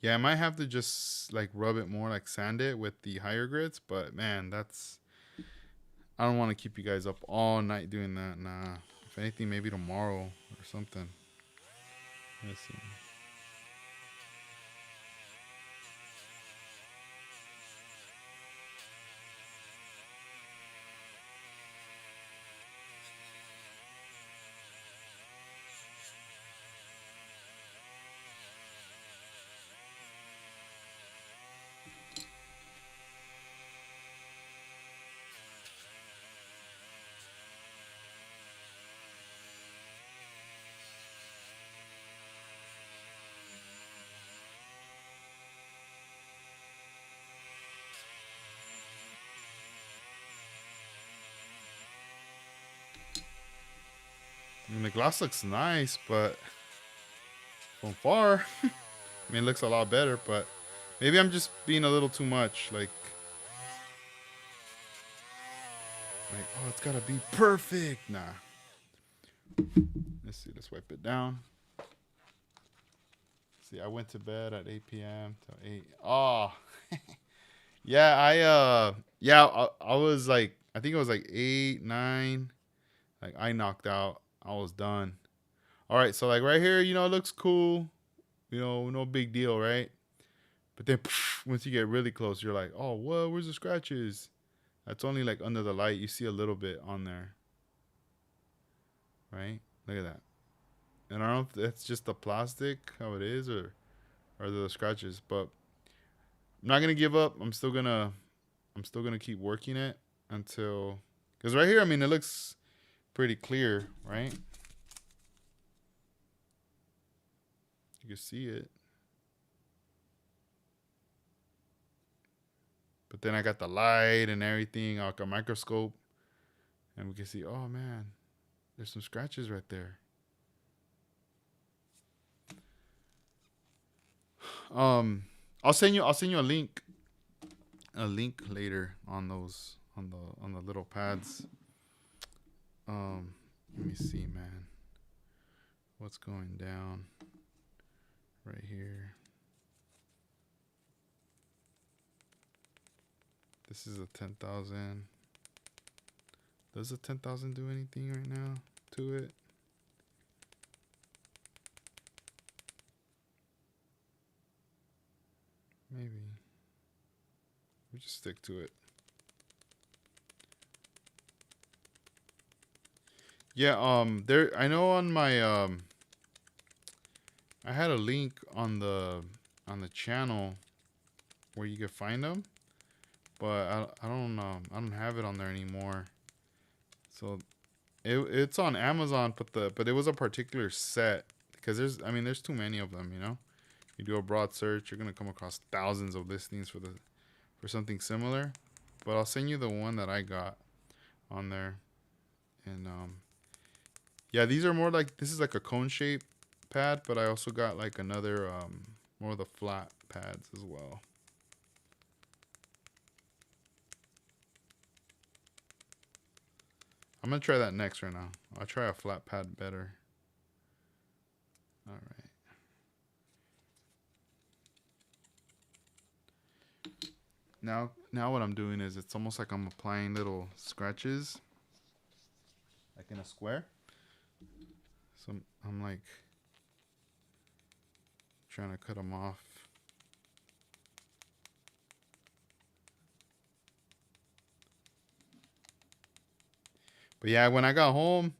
Yeah, I might have to just like rub it more, like sand it with the higher grits. But man, I don't want to keep you guys up all night doing that. Nah. If anything, maybe tomorrow or something. Let's see. I mean, the gloss looks nice, but from far, I mean, it looks a lot better, but maybe I'm just being a little too much. Like, oh, it's gotta be perfect. Nah. Let's see. Let's wipe it down. See, I went to bed at 8 p.m. till 8. Oh, yeah. I was like, I think it was like 8, 9. Like, I knocked out. I was done. All right, so like right here, you know, it looks cool. You know, no big deal, right? But then once you get really close, you're like, oh, what? Where's the scratches? That's only like under the light. You see a little bit on there. Right? Look at that. And I don't know if that's just the plastic, how it is, or the scratches. But I'm not gonna give up. I'm still gonna keep working it until, because right here, I mean, it looks pretty clear, right? You can see it. But then I got the light and everything, like a microscope, and we can see, oh man, there's some scratches right there. I'll send you a link later on those on the little pads. Let me see, man. What's going down right here? This is a 10,000. Does a 10,000 do anything right now to it? Maybe. We just stick to it. Yeah, there I know on my I had a link on the channel where you could find them, but I don't have it on there anymore. So it's on Amazon, but it was a particular set because there's too many of them, you know. You do a broad search, you're gonna come across thousands of listings for something similar. But I'll send you the one that I got on there. And yeah, these are more like, this is like a cone shape pad, but I also got like another more of the flat pads as well. I'm gonna try that next right now. I'll try a flat pad better. All right. Now what I'm doing is it's almost like I'm applying little scratches, like in a square. So I'm like trying to cut them off. But yeah, when I got home,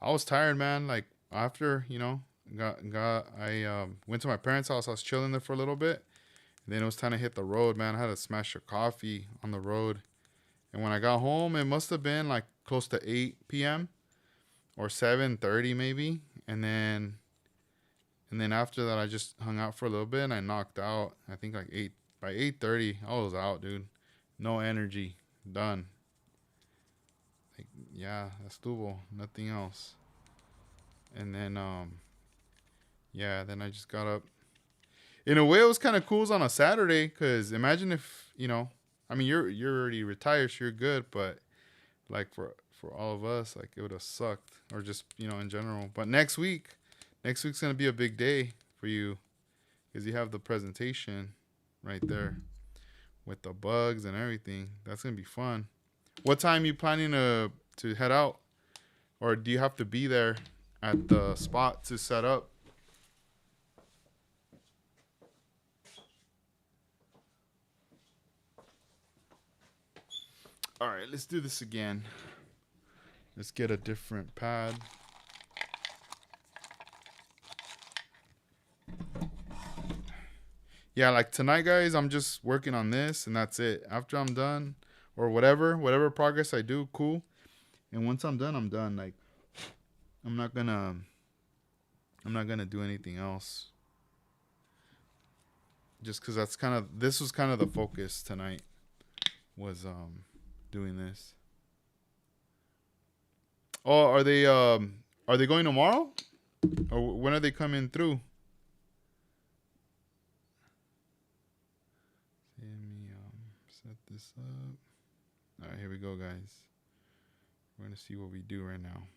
I was tired, man. Like after, you know, I went to my parents' house. I was chilling there for a little bit. And then it was time to hit the road, man. I had to smash a coffee on the road. And when I got home, it must have been like close to 8 p.m. or 7:30 maybe. And then after that, I just hung out for a little bit and I knocked out. I think like by 8:30, I was out, dude. No energy. Done. Like, yeah, estuvo. Nothing else. And then, yeah, then I just got up. In a way, it was kind of cool. It was on a Saturday, because imagine if, you know, I mean, you're already retired, so you're good, but like for all of us, like it would have sucked, or just, you know, in general. But next week's gonna be a big day for you, because you have the presentation right there with the bugs and everything. That's gonna be fun. What time you planning to head out, or do you have to be there at the spot to set up? All right, let's do this again. Let's get a different pad. Yeah, like tonight, guys, I'm just working on this and that's it. After I'm done, or whatever progress I do, cool. And once I'm done, I'm done. Like I'm not gonna do anything else. Just because this was kind of the focus tonight, was doing this. Oh, are they going tomorrow? Or when are they coming through? Let me set this up. All right, here we go, guys. We're gonna see what we do right now.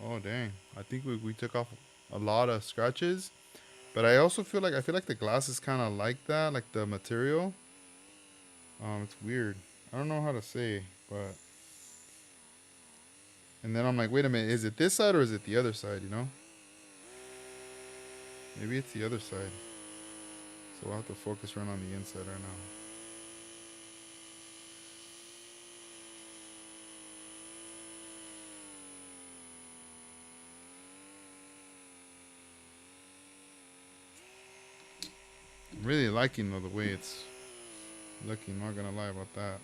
Oh dang! I think we took off a lot of scratches, but I also feel like the glass is kind of like that, like the material. It's weird. I don't know how to say, but. And then I'm like, wait a minute, is it this side or is it the other side? You know? Maybe it's the other side. So we'll have to focus right on the inside right now. I'm really liking the way it's looking, not gonna lie about that.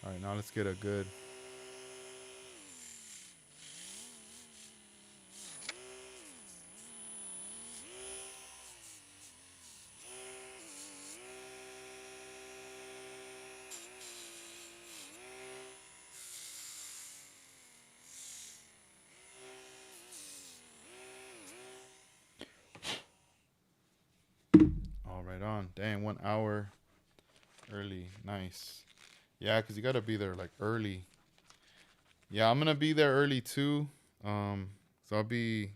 All right, now let's get a good. All right on. Dang, 1 hour early. Nice. Yeah, because you got to be there like early. Yeah, I'm going to be there early too. So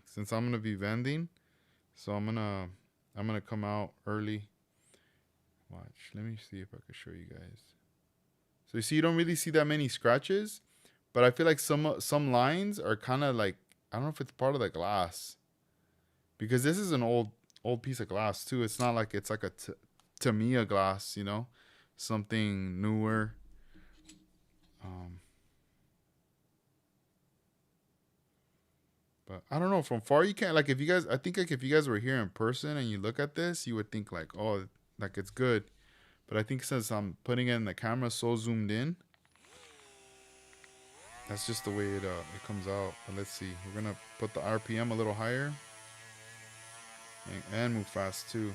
since I'm going to be vending, so I'm going to come out early. Watch. Let me see if I can show you guys. So you see, you don't really see that many scratches, but I feel like some lines are kind of like, I don't know if it's part of the glass, because this is an old piece of glass too. It's not like it's like a Tamiya glass, you know, something newer. But I don't know. From far, you can't, like, if you guys, I think like if you guys were here in person and you look at this, you would think like, oh, like it's good. But I think since I'm putting it in the camera so zoomed in, that's just the way it comes out. But let's see. We're gonna put the RPM a little higher and move fast too.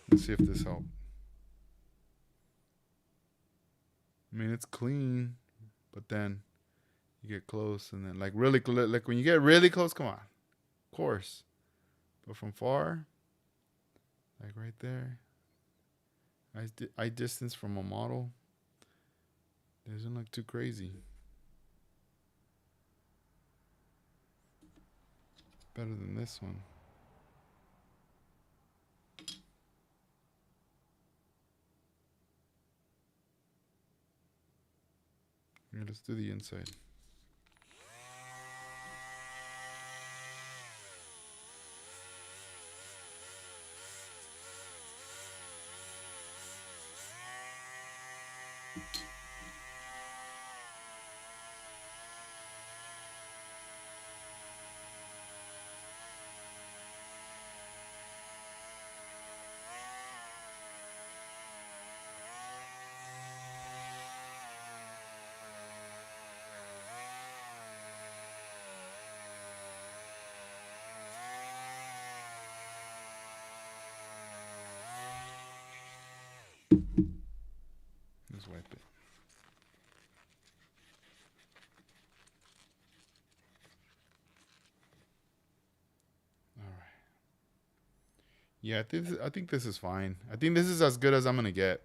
Let's see if this helps. I mean, it's clean, but then you get close, and then like really, like when you get really close, come on, of course. But from far, like right there, I distance from a model. It doesn't look too crazy. Better than this one. Here, let's do the inside. Let's wipe it. All right. Yeah, I think this is fine. I think this is as good as I'm gonna get.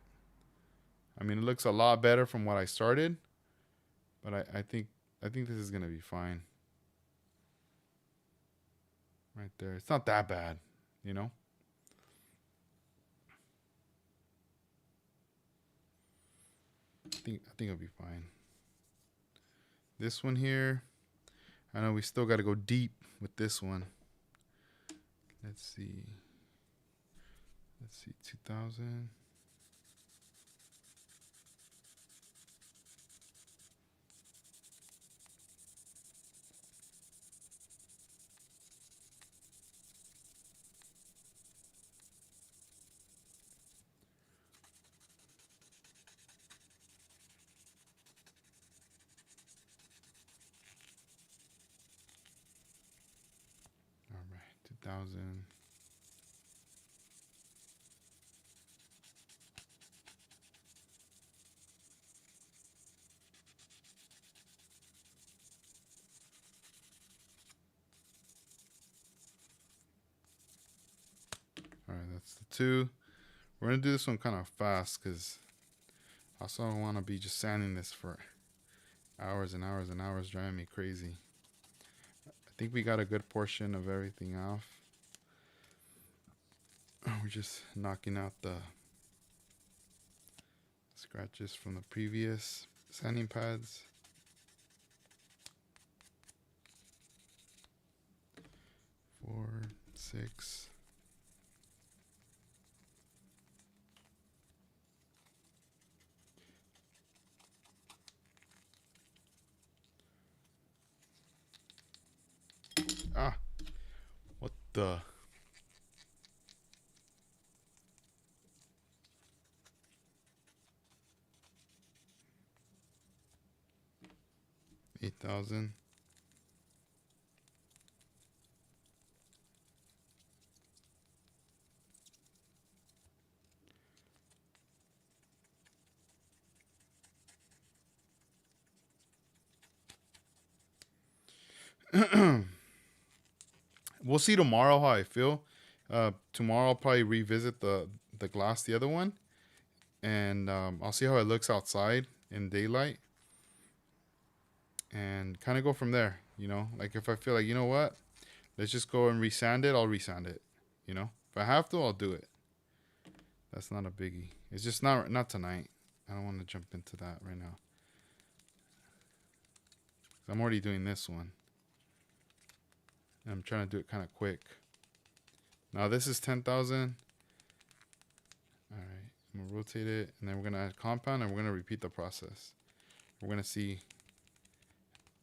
I mean, it looks a lot better from what I started, but I think this is gonna be fine. Right there. It's not that bad, you know? I think it'll be fine. This one here, I know we still got to go deep with this one. Let's see. 2000. All right, 2000. All right, that's the 2. We're going to do this one kind of fast because I also don't want to be just sanding this for hours and hours and hours, driving me crazy. I think we got a good portion of everything off. We're just knocking out the scratches from the previous sanding pads. 4, 6. Duh. $8,000. We'll see tomorrow how I feel. Tomorrow I'll probably revisit the glass, the other one, and I'll see how it looks outside in daylight, and kind of go from there. You know, like if I feel like, you know what, let's just go and resand it, I'll resand it. You know, if I have to, I'll do it. That's not a biggie. It's just not tonight. I don't want to jump into that right now. I'm already doing this one. I'm trying to do it kind of quick. Now this is 10,000. All right, I'm gonna rotate it, and then we're gonna add compound, and we're gonna repeat the process. We're gonna see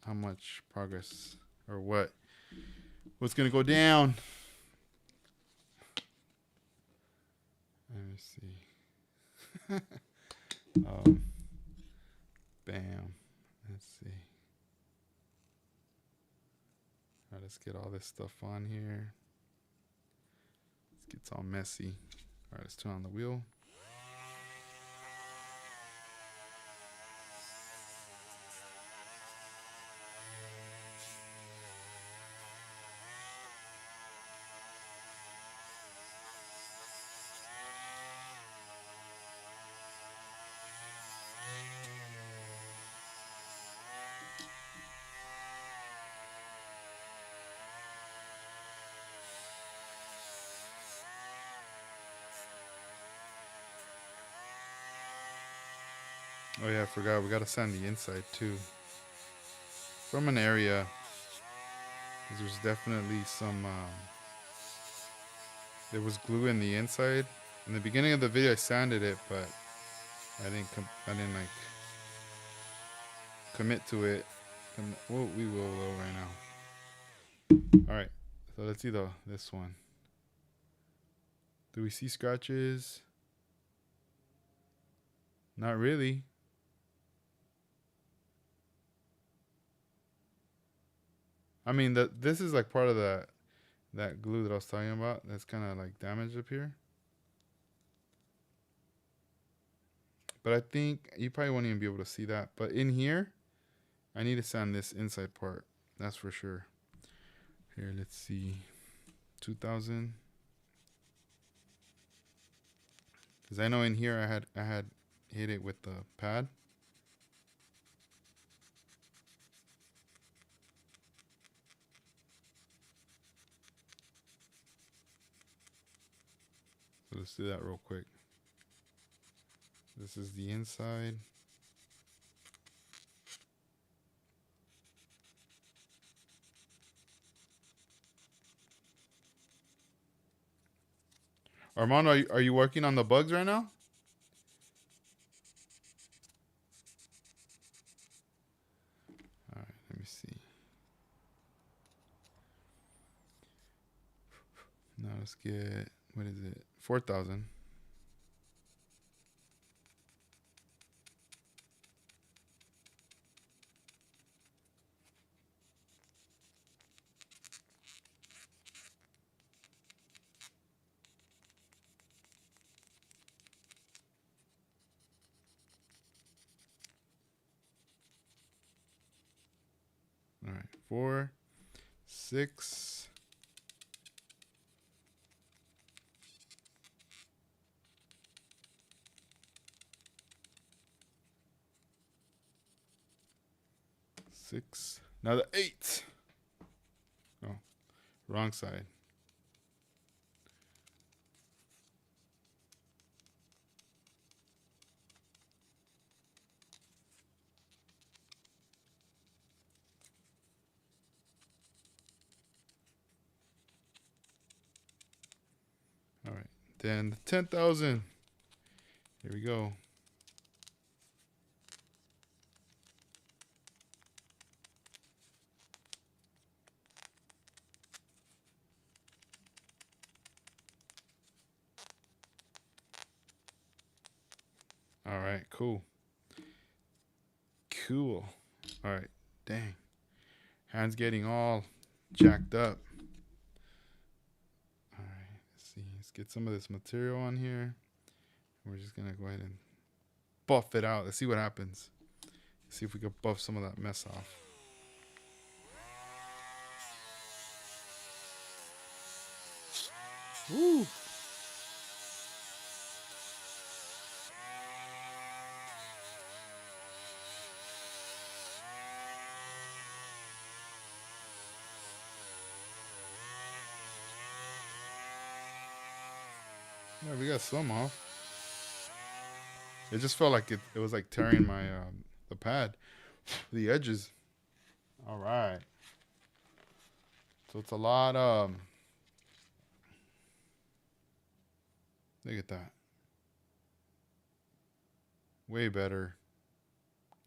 how much progress or what's gonna go down. Let me see. Bam. Let's see. All right, let's get all this stuff on here. It gets all messy. All right, let's turn on the wheel. Oh yeah, I forgot. We gotta sand the inside too. From an area. There's definitely some. There was glue in the inside. In the beginning of the video, I sanded it, but I didn't like commit to it. Well, we will though right now. All right, so let's see this one. Do we see scratches? Not really. I mean, this is like part of that glue that I was talking about. That's kind of like damaged up here. But I think you probably won't even be able to see that. But in here, I need to sand this inside part. That's for sure. Here, let's see. 2,000. Because I know in here I had hit it with the pad. So let's do that real quick. This is the inside. Armando, are you working on the bugs right now? All right, let me see. Now let's get, what is it? 4,000. All right, 4, 6. Now the 8. Oh, wrong side. All right, then the 10,000. Here we go. All right, cool. Cool. All right, dang. Hand's getting all jacked up. All right, let's see. Let's get some of this material on here. We're just gonna go ahead and buff it out. Let's see what happens. See if we can buff some of that mess off. Woo! Yeah, we got some off. It just felt like it was like tearing my the pad, the edges. All right. So it's a lot. Look at that. Way better.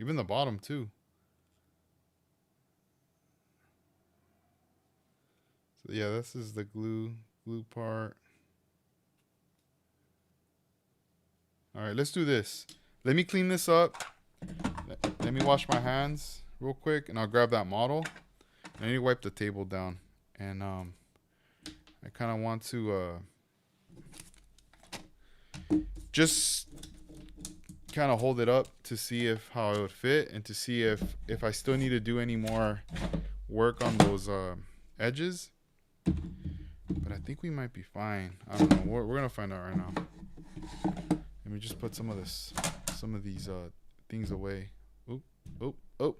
Even the bottom too. So yeah, this is the glue part. All right, let's do this. Let me clean this up. Let me wash my hands real quick, and I'll grab that model. I need to wipe the table down, and I kind of want to just kind of hold it up to see if how it would fit, and to see if I still need to do any more work on those edges. But I think we might be fine. I don't know. We're gonna find out right now. Let me just put some of these things away. Oop, oop, oop.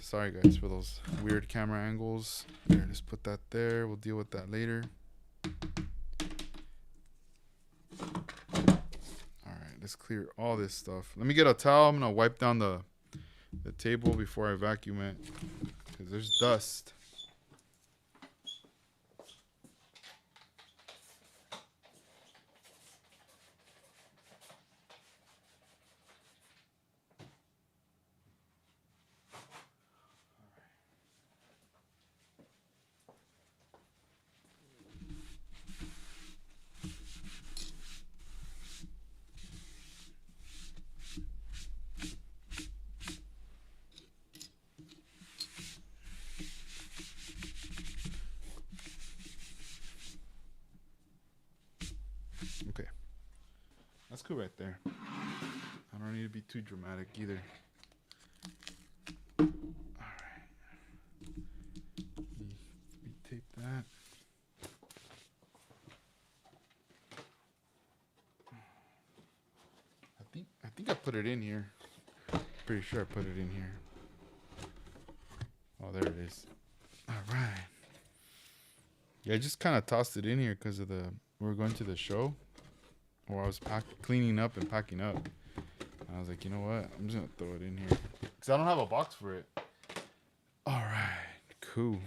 Sorry guys for those weird camera angles. There, just put that there. We'll deal with that later. Alright, let's clear all this stuff. Let me get a towel. I'm gonna wipe down the table before I vacuum it, because there's dust. Okay, that's cool right there. I don't need to be too dramatic either. All right, let me tape that. I think I put it in here. Pretty sure I put it in here. Oh, there it is. All right. Yeah, I just kind of tossed it in here because of we were going to the show, or I was cleaning up and packing up. And I was like, you know what? I'm just gonna throw it in here because I don't have a box for it. All right, cool.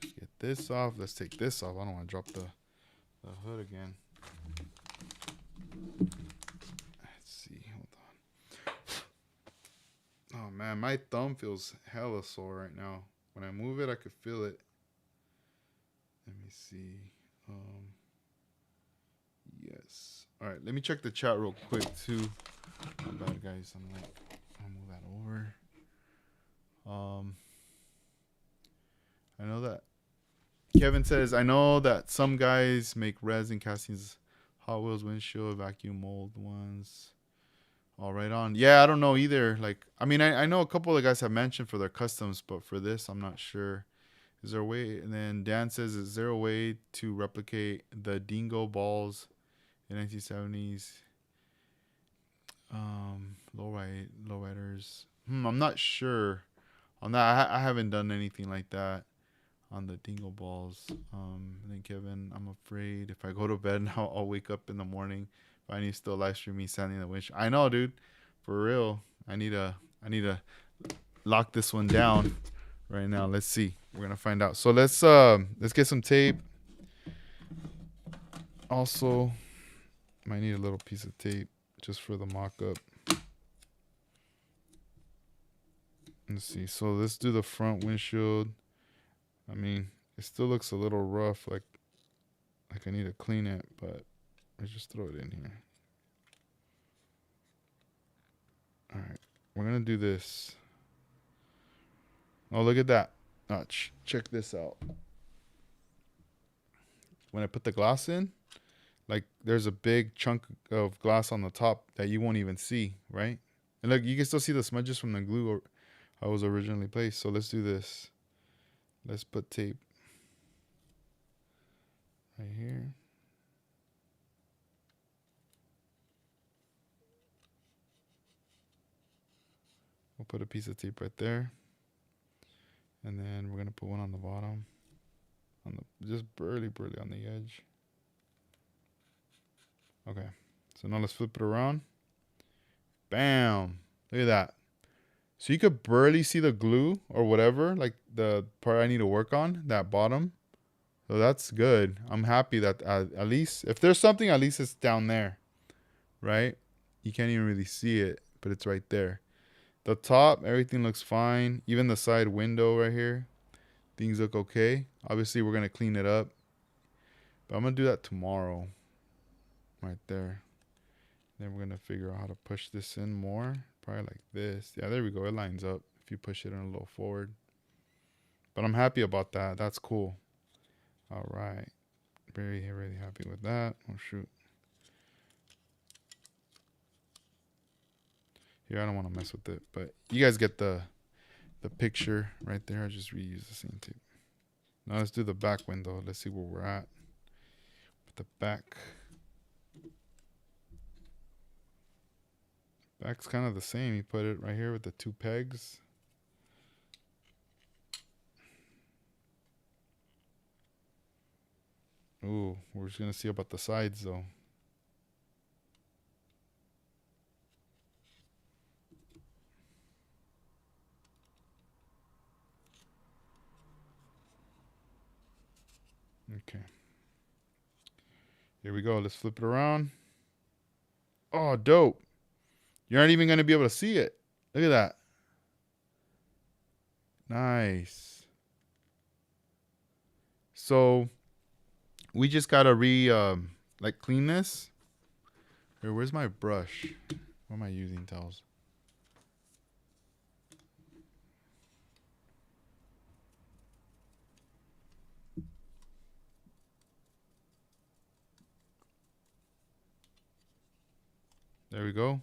Let's get this off. Let's take this off. I don't want to drop the hood again. Let's see. Hold on. Oh man, my thumb feels hella sore right now. When I move it, I could feel it. Let me see. Yes. All right. Let me check the chat real quick too. My bad, guys. I'll move that over. I know that Kevin says, I know that some guys make resin castings, Hot Wheels windshield, vacuum mold ones. All right on. Yeah, I don't know either. Like, I mean, I know a couple of guys have mentioned for their customs, but for this, I'm not sure. Is there a way? And then Dan says, is there a way to replicate the dingo balls in 1970s? Lowriders. I'm not sure on that. I haven't done anything like that on the dingo balls. And then Kevin, I'm afraid if I go to bed now, I'll wake up in the morning. If I need to still live stream me sanding the windshield. I know, dude. For real. I need to lock this one down right now. Let's see. We're gonna find out. So let's get some tape. Also, might need a little piece of tape just for the mock-up. Let's see. So let's do the front windshield. I mean, it still looks a little rough, like I need to clean it, but let's just throw it in here. we're gonna do this. Oh, look at that. Oh, check this out. When I put the glass in, like there's a big chunk of glass on the top that you won't even see, right? And look, you can still see the smudges from the glue or how it was originally placed. So let's do this. Let's put tape right here. We'll put a piece of tape right there. And then we're gonna put one on the bottom. On the just barely on the edge. Okay. So now let's flip it around. Bam. Look at that. So you could barely see the glue or whatever, like the part I need to work on, that bottom. So that's good. I'm happy that at least, if there's something, at least it's down there, right? You can't even really see it, but it's right there. The top, everything looks fine. Even the side window right here, things look okay. Obviously, we're going to clean it up. But I'm going to do that tomorrow. Right there. Then we're going to figure out how to push this in more. Probably like this. Yeah, there we go. It lines up if you push it in a little forward. But I'm happy about that. That's cool. All right. Very happy with that. Oh, shoot. Here, I don't want to mess with it. But you guys get the picture right there. I just reuse the same tape. Now let's do the back window. Let's see where we're at. With the back. Back's kind of the same. You put it right here with the two pegs. Ooh, we're just going to see about the sides though. Okay. Here we go. Let's flip it around. Oh, dope. You're not even going to be able to see it. Look at that. Nice. So we just got to like clean this. Here, where's my brush? What am I using, towels? There we go.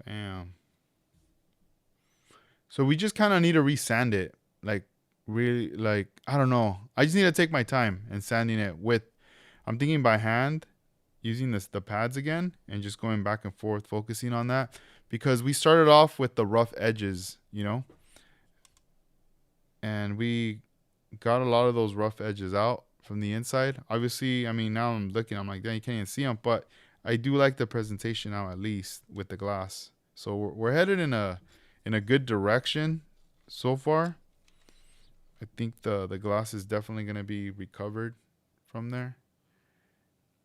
Bam. So we just kind of need to resand it. Like, really, like, I don't know. I just need to take my time and sanding it with, I'm thinking by hand, using the pads again and just going back and forth, focusing on that. Because we started off with the rough edges, you know. And we got a lot of those rough edges out from the inside. Obviously, I mean, now I'm looking, I'm like, dang, you can't even see them. But I do like the presentation now, at least with the glass. So we're headed in a good direction so far. I think the glass is definitely going to be recovered from there.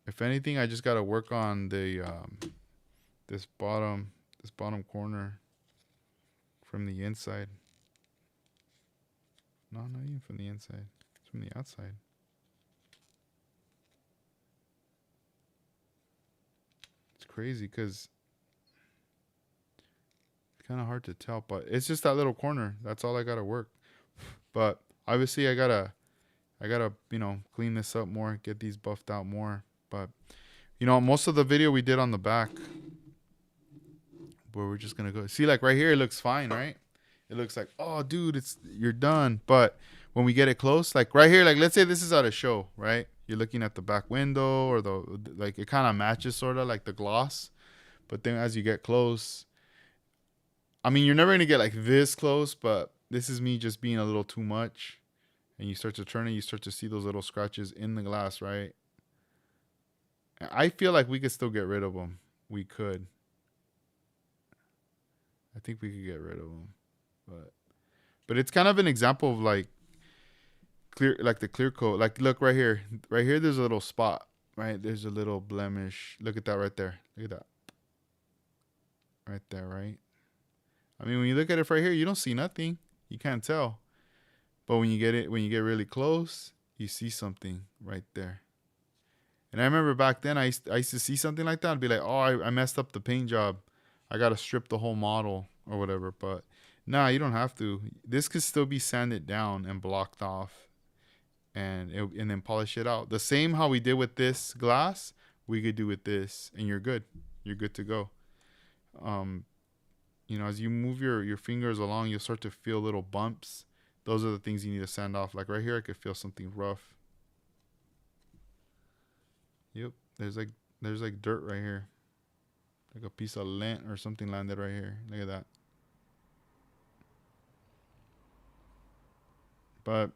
If anything, I just got to work on the this bottom corner from the inside. No, not even from the inside. It's from the outside. It's crazy because it's kind of hard to tell, but it's just that little corner. That's all I got to work. But obviously I gotta, you know, clean this up more, get these buffed out more. But, you know, most of the video we did on the back, where we're just gonna go. See, like right here, it looks fine, right? It looks like, oh, dude, you're done. But when we get it close, like right here, like let's say this is at a show, right? You're looking at the back window or like it kind of matches sort of like the gloss. But then as you get close, I mean, you're never going to get like this close, but this is me just being a little too much. And you start to turn it, you start to see those little scratches in the glass, right? I feel like we could still get rid of them. We could. I think we could get rid of them. But it's kind of an example of like the clear coat. Like look right here. Right here there's a little spot, right? There's a little blemish. Look at that right there. Look at that. Right there, right? I mean, when you look at it right here, you don't see nothing. You can't tell. But when you get really close, you see something right there. And I remember back then I used to see something like that and be like, "Oh, I messed up the paint job. I gotta strip the whole model or whatever. But nah, you don't have to. This could still be sanded down and blocked off, and then polish it out. The same how we did with this glass, we could do with this, and you're good. You're good to go. Um, you know, as you move your fingers along, you'll start to feel little bumps. Those are the things you need to sand off. Like right here, I could feel something rough. Yep, there's like dirt right here, like a piece of lint or something landed right here. Look at that. But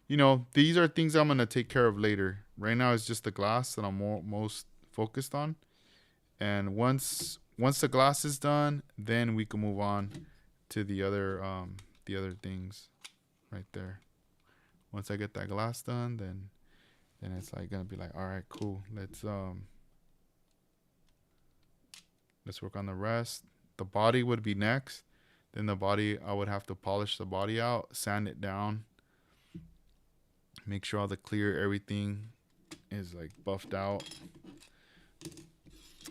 you know, these are things I'm gonna take care of later. Right now, it's just the glass that I'm most focused on. And once the glass is done, then we can move on to the other things right there. Once I get that glass done, then it's like gonna be like, all right, cool. Let's work on the rest. The body would be next. Then the body, I would have to polish the body out, sand it down, make sure all the clear everything is like buffed out.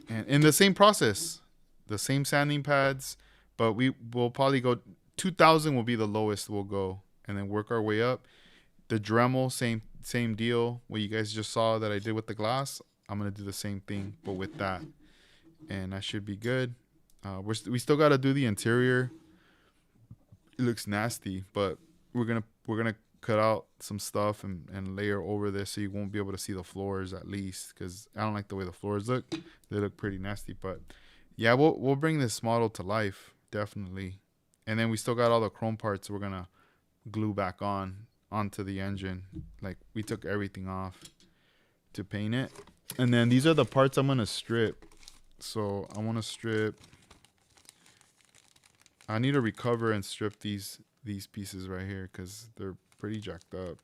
And in the same process, the same sanding pads, but we will probably go 2000 will be the lowest we'll go, and then work our way up. The Dremel, same deal. What you guys just saw that I did with the glass, I'm gonna do the same thing, but with that, and I should be good. We still gotta do the interior. It looks nasty, but we're gonna cut out some stuff and layer over this so you won't be able to see the floors at least, because I don't like the way the floors look. They look pretty nasty, but yeah, we'll bring this model to life definitely. And then we still got all the chrome parts we're gonna glue back onto the engine. Like we took everything off to paint it, and then these are the parts I'm gonna strip. So I want to strip. I need to recover and strip these pieces right here because they're pretty jacked up.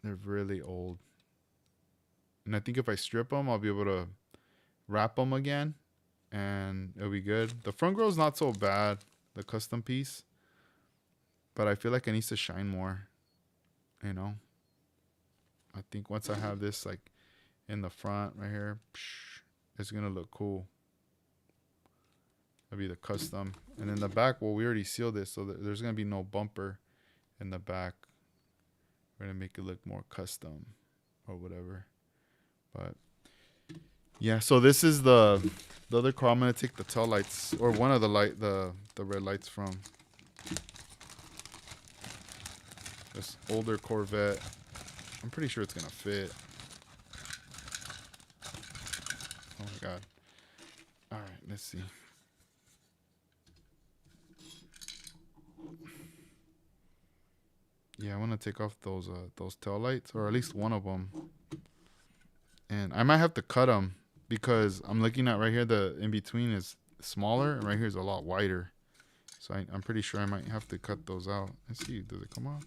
They're really old. And I think if I strip them, I'll be able to wrap them again and it'll be good. The front grill's not so bad, the custom piece, but I feel like it needs to shine more, you know. I think once I have this like in the front right here, it's gonna look cool. That'll be the custom. And in the back, well, we already sealed it, so there's gonna be no bumper in the back. We're gonna make it look more custom or whatever. But yeah, so this is the other car I'm gonna take the tail lights, or one of the red lights from. This older Corvette. I'm pretty sure it's gonna fit. Oh my god. Alright, let's see. Yeah, I want to take off those tail lights, or at least one of them. And I might have to cut them because I'm looking at right here, the in between is smaller and right here is a lot wider. So I'm pretty sure I might have to cut those out. Let's see, does it come out?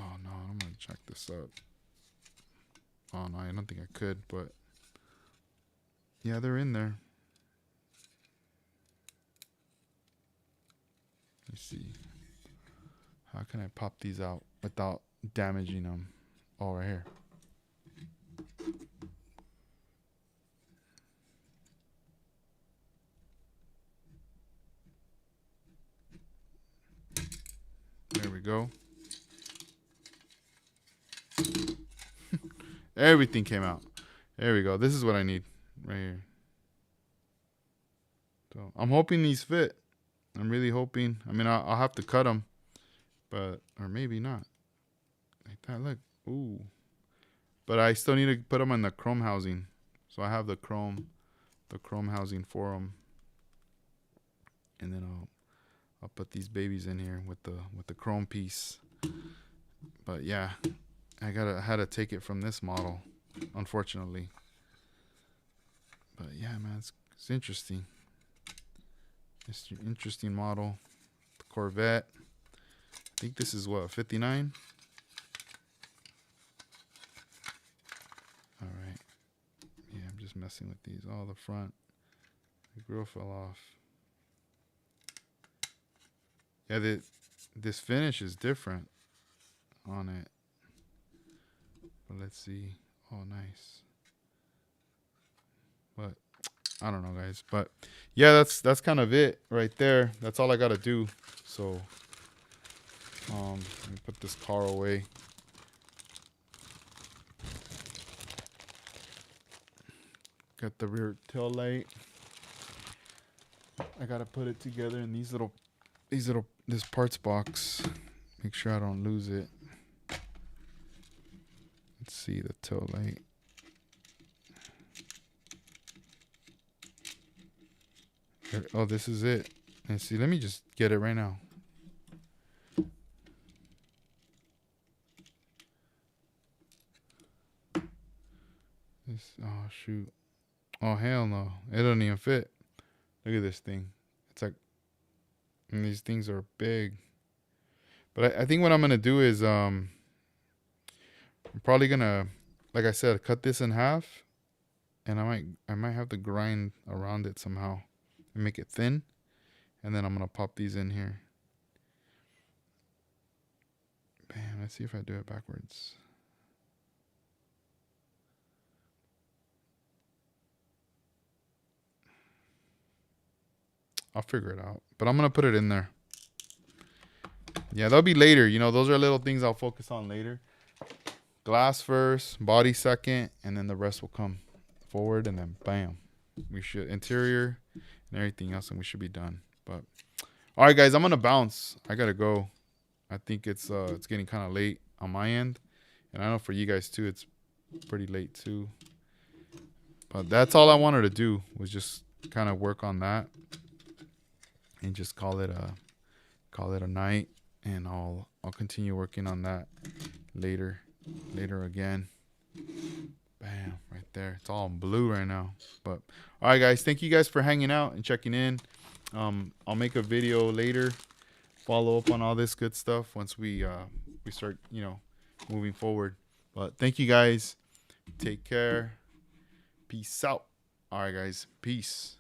Oh no, I'm gonna check this up. Oh no, I don't think I could, but yeah, they're in there. Let's see. How can I pop these out without damaging them? Oh, right here. There we go. Everything came out. There we go. This is what I need right here. So I'm hoping these fit. I'm really hoping. I mean, I'll have to cut them, but or maybe not. Like that. Look. Ooh. But I still need to put them on the chrome housing. So I have the chrome housing for them, and then I'll put these babies in here with the chrome piece. But yeah, I had to take it from this model, unfortunately. But yeah, man, it's interesting. It's an interesting model. The Corvette. I think this is what, 59? All right. Yeah, I'm just messing with these. Oh, the front. The grill fell off. Yeah, this finish is different on it. But let's see. Oh, nice. But I don't know, guys. But yeah, that's kind of it right there. That's all I gotta do. So let me put this car away. Got the rear tail light. I gotta put it together in this parts box. Make sure I don't lose it. Let's see the tail light. Oh, this is it. Let's see. Let me just get it right now. Oh shoot. Oh hell no. It doesn't even fit. Look at this thing. It's like, and these things are big. But I think what I'm gonna do is I'm probably gonna, like I said, cut this in half, and I might have to grind around it somehow and make it thin, and then I'm gonna pop these in here. Bam. Let's see if I do it backwards. I'll figure it out, but I'm gonna put it in there. Yeah, that'll be later. You know, those are little things I'll focus on later. Glass first, body second, and then the rest will come forward, and then bam, we should interior and everything else, and we should be done. But all right, guys, I'm gonna bounce. I gotta go. I think it's getting kind of late on my end, and I know for you guys too, it's pretty late too. But that's all I wanted to do, was just kind of work on that and just call it a night. And I'll continue working on that later again. Bam, right there. It's all blue right now. But all right, guys, thank you guys for hanging out and checking in. I'll make a video later, follow up on all this good stuff once we start, you know, moving forward. But thank you guys. Take care. Peace out. All right, guys. Peace.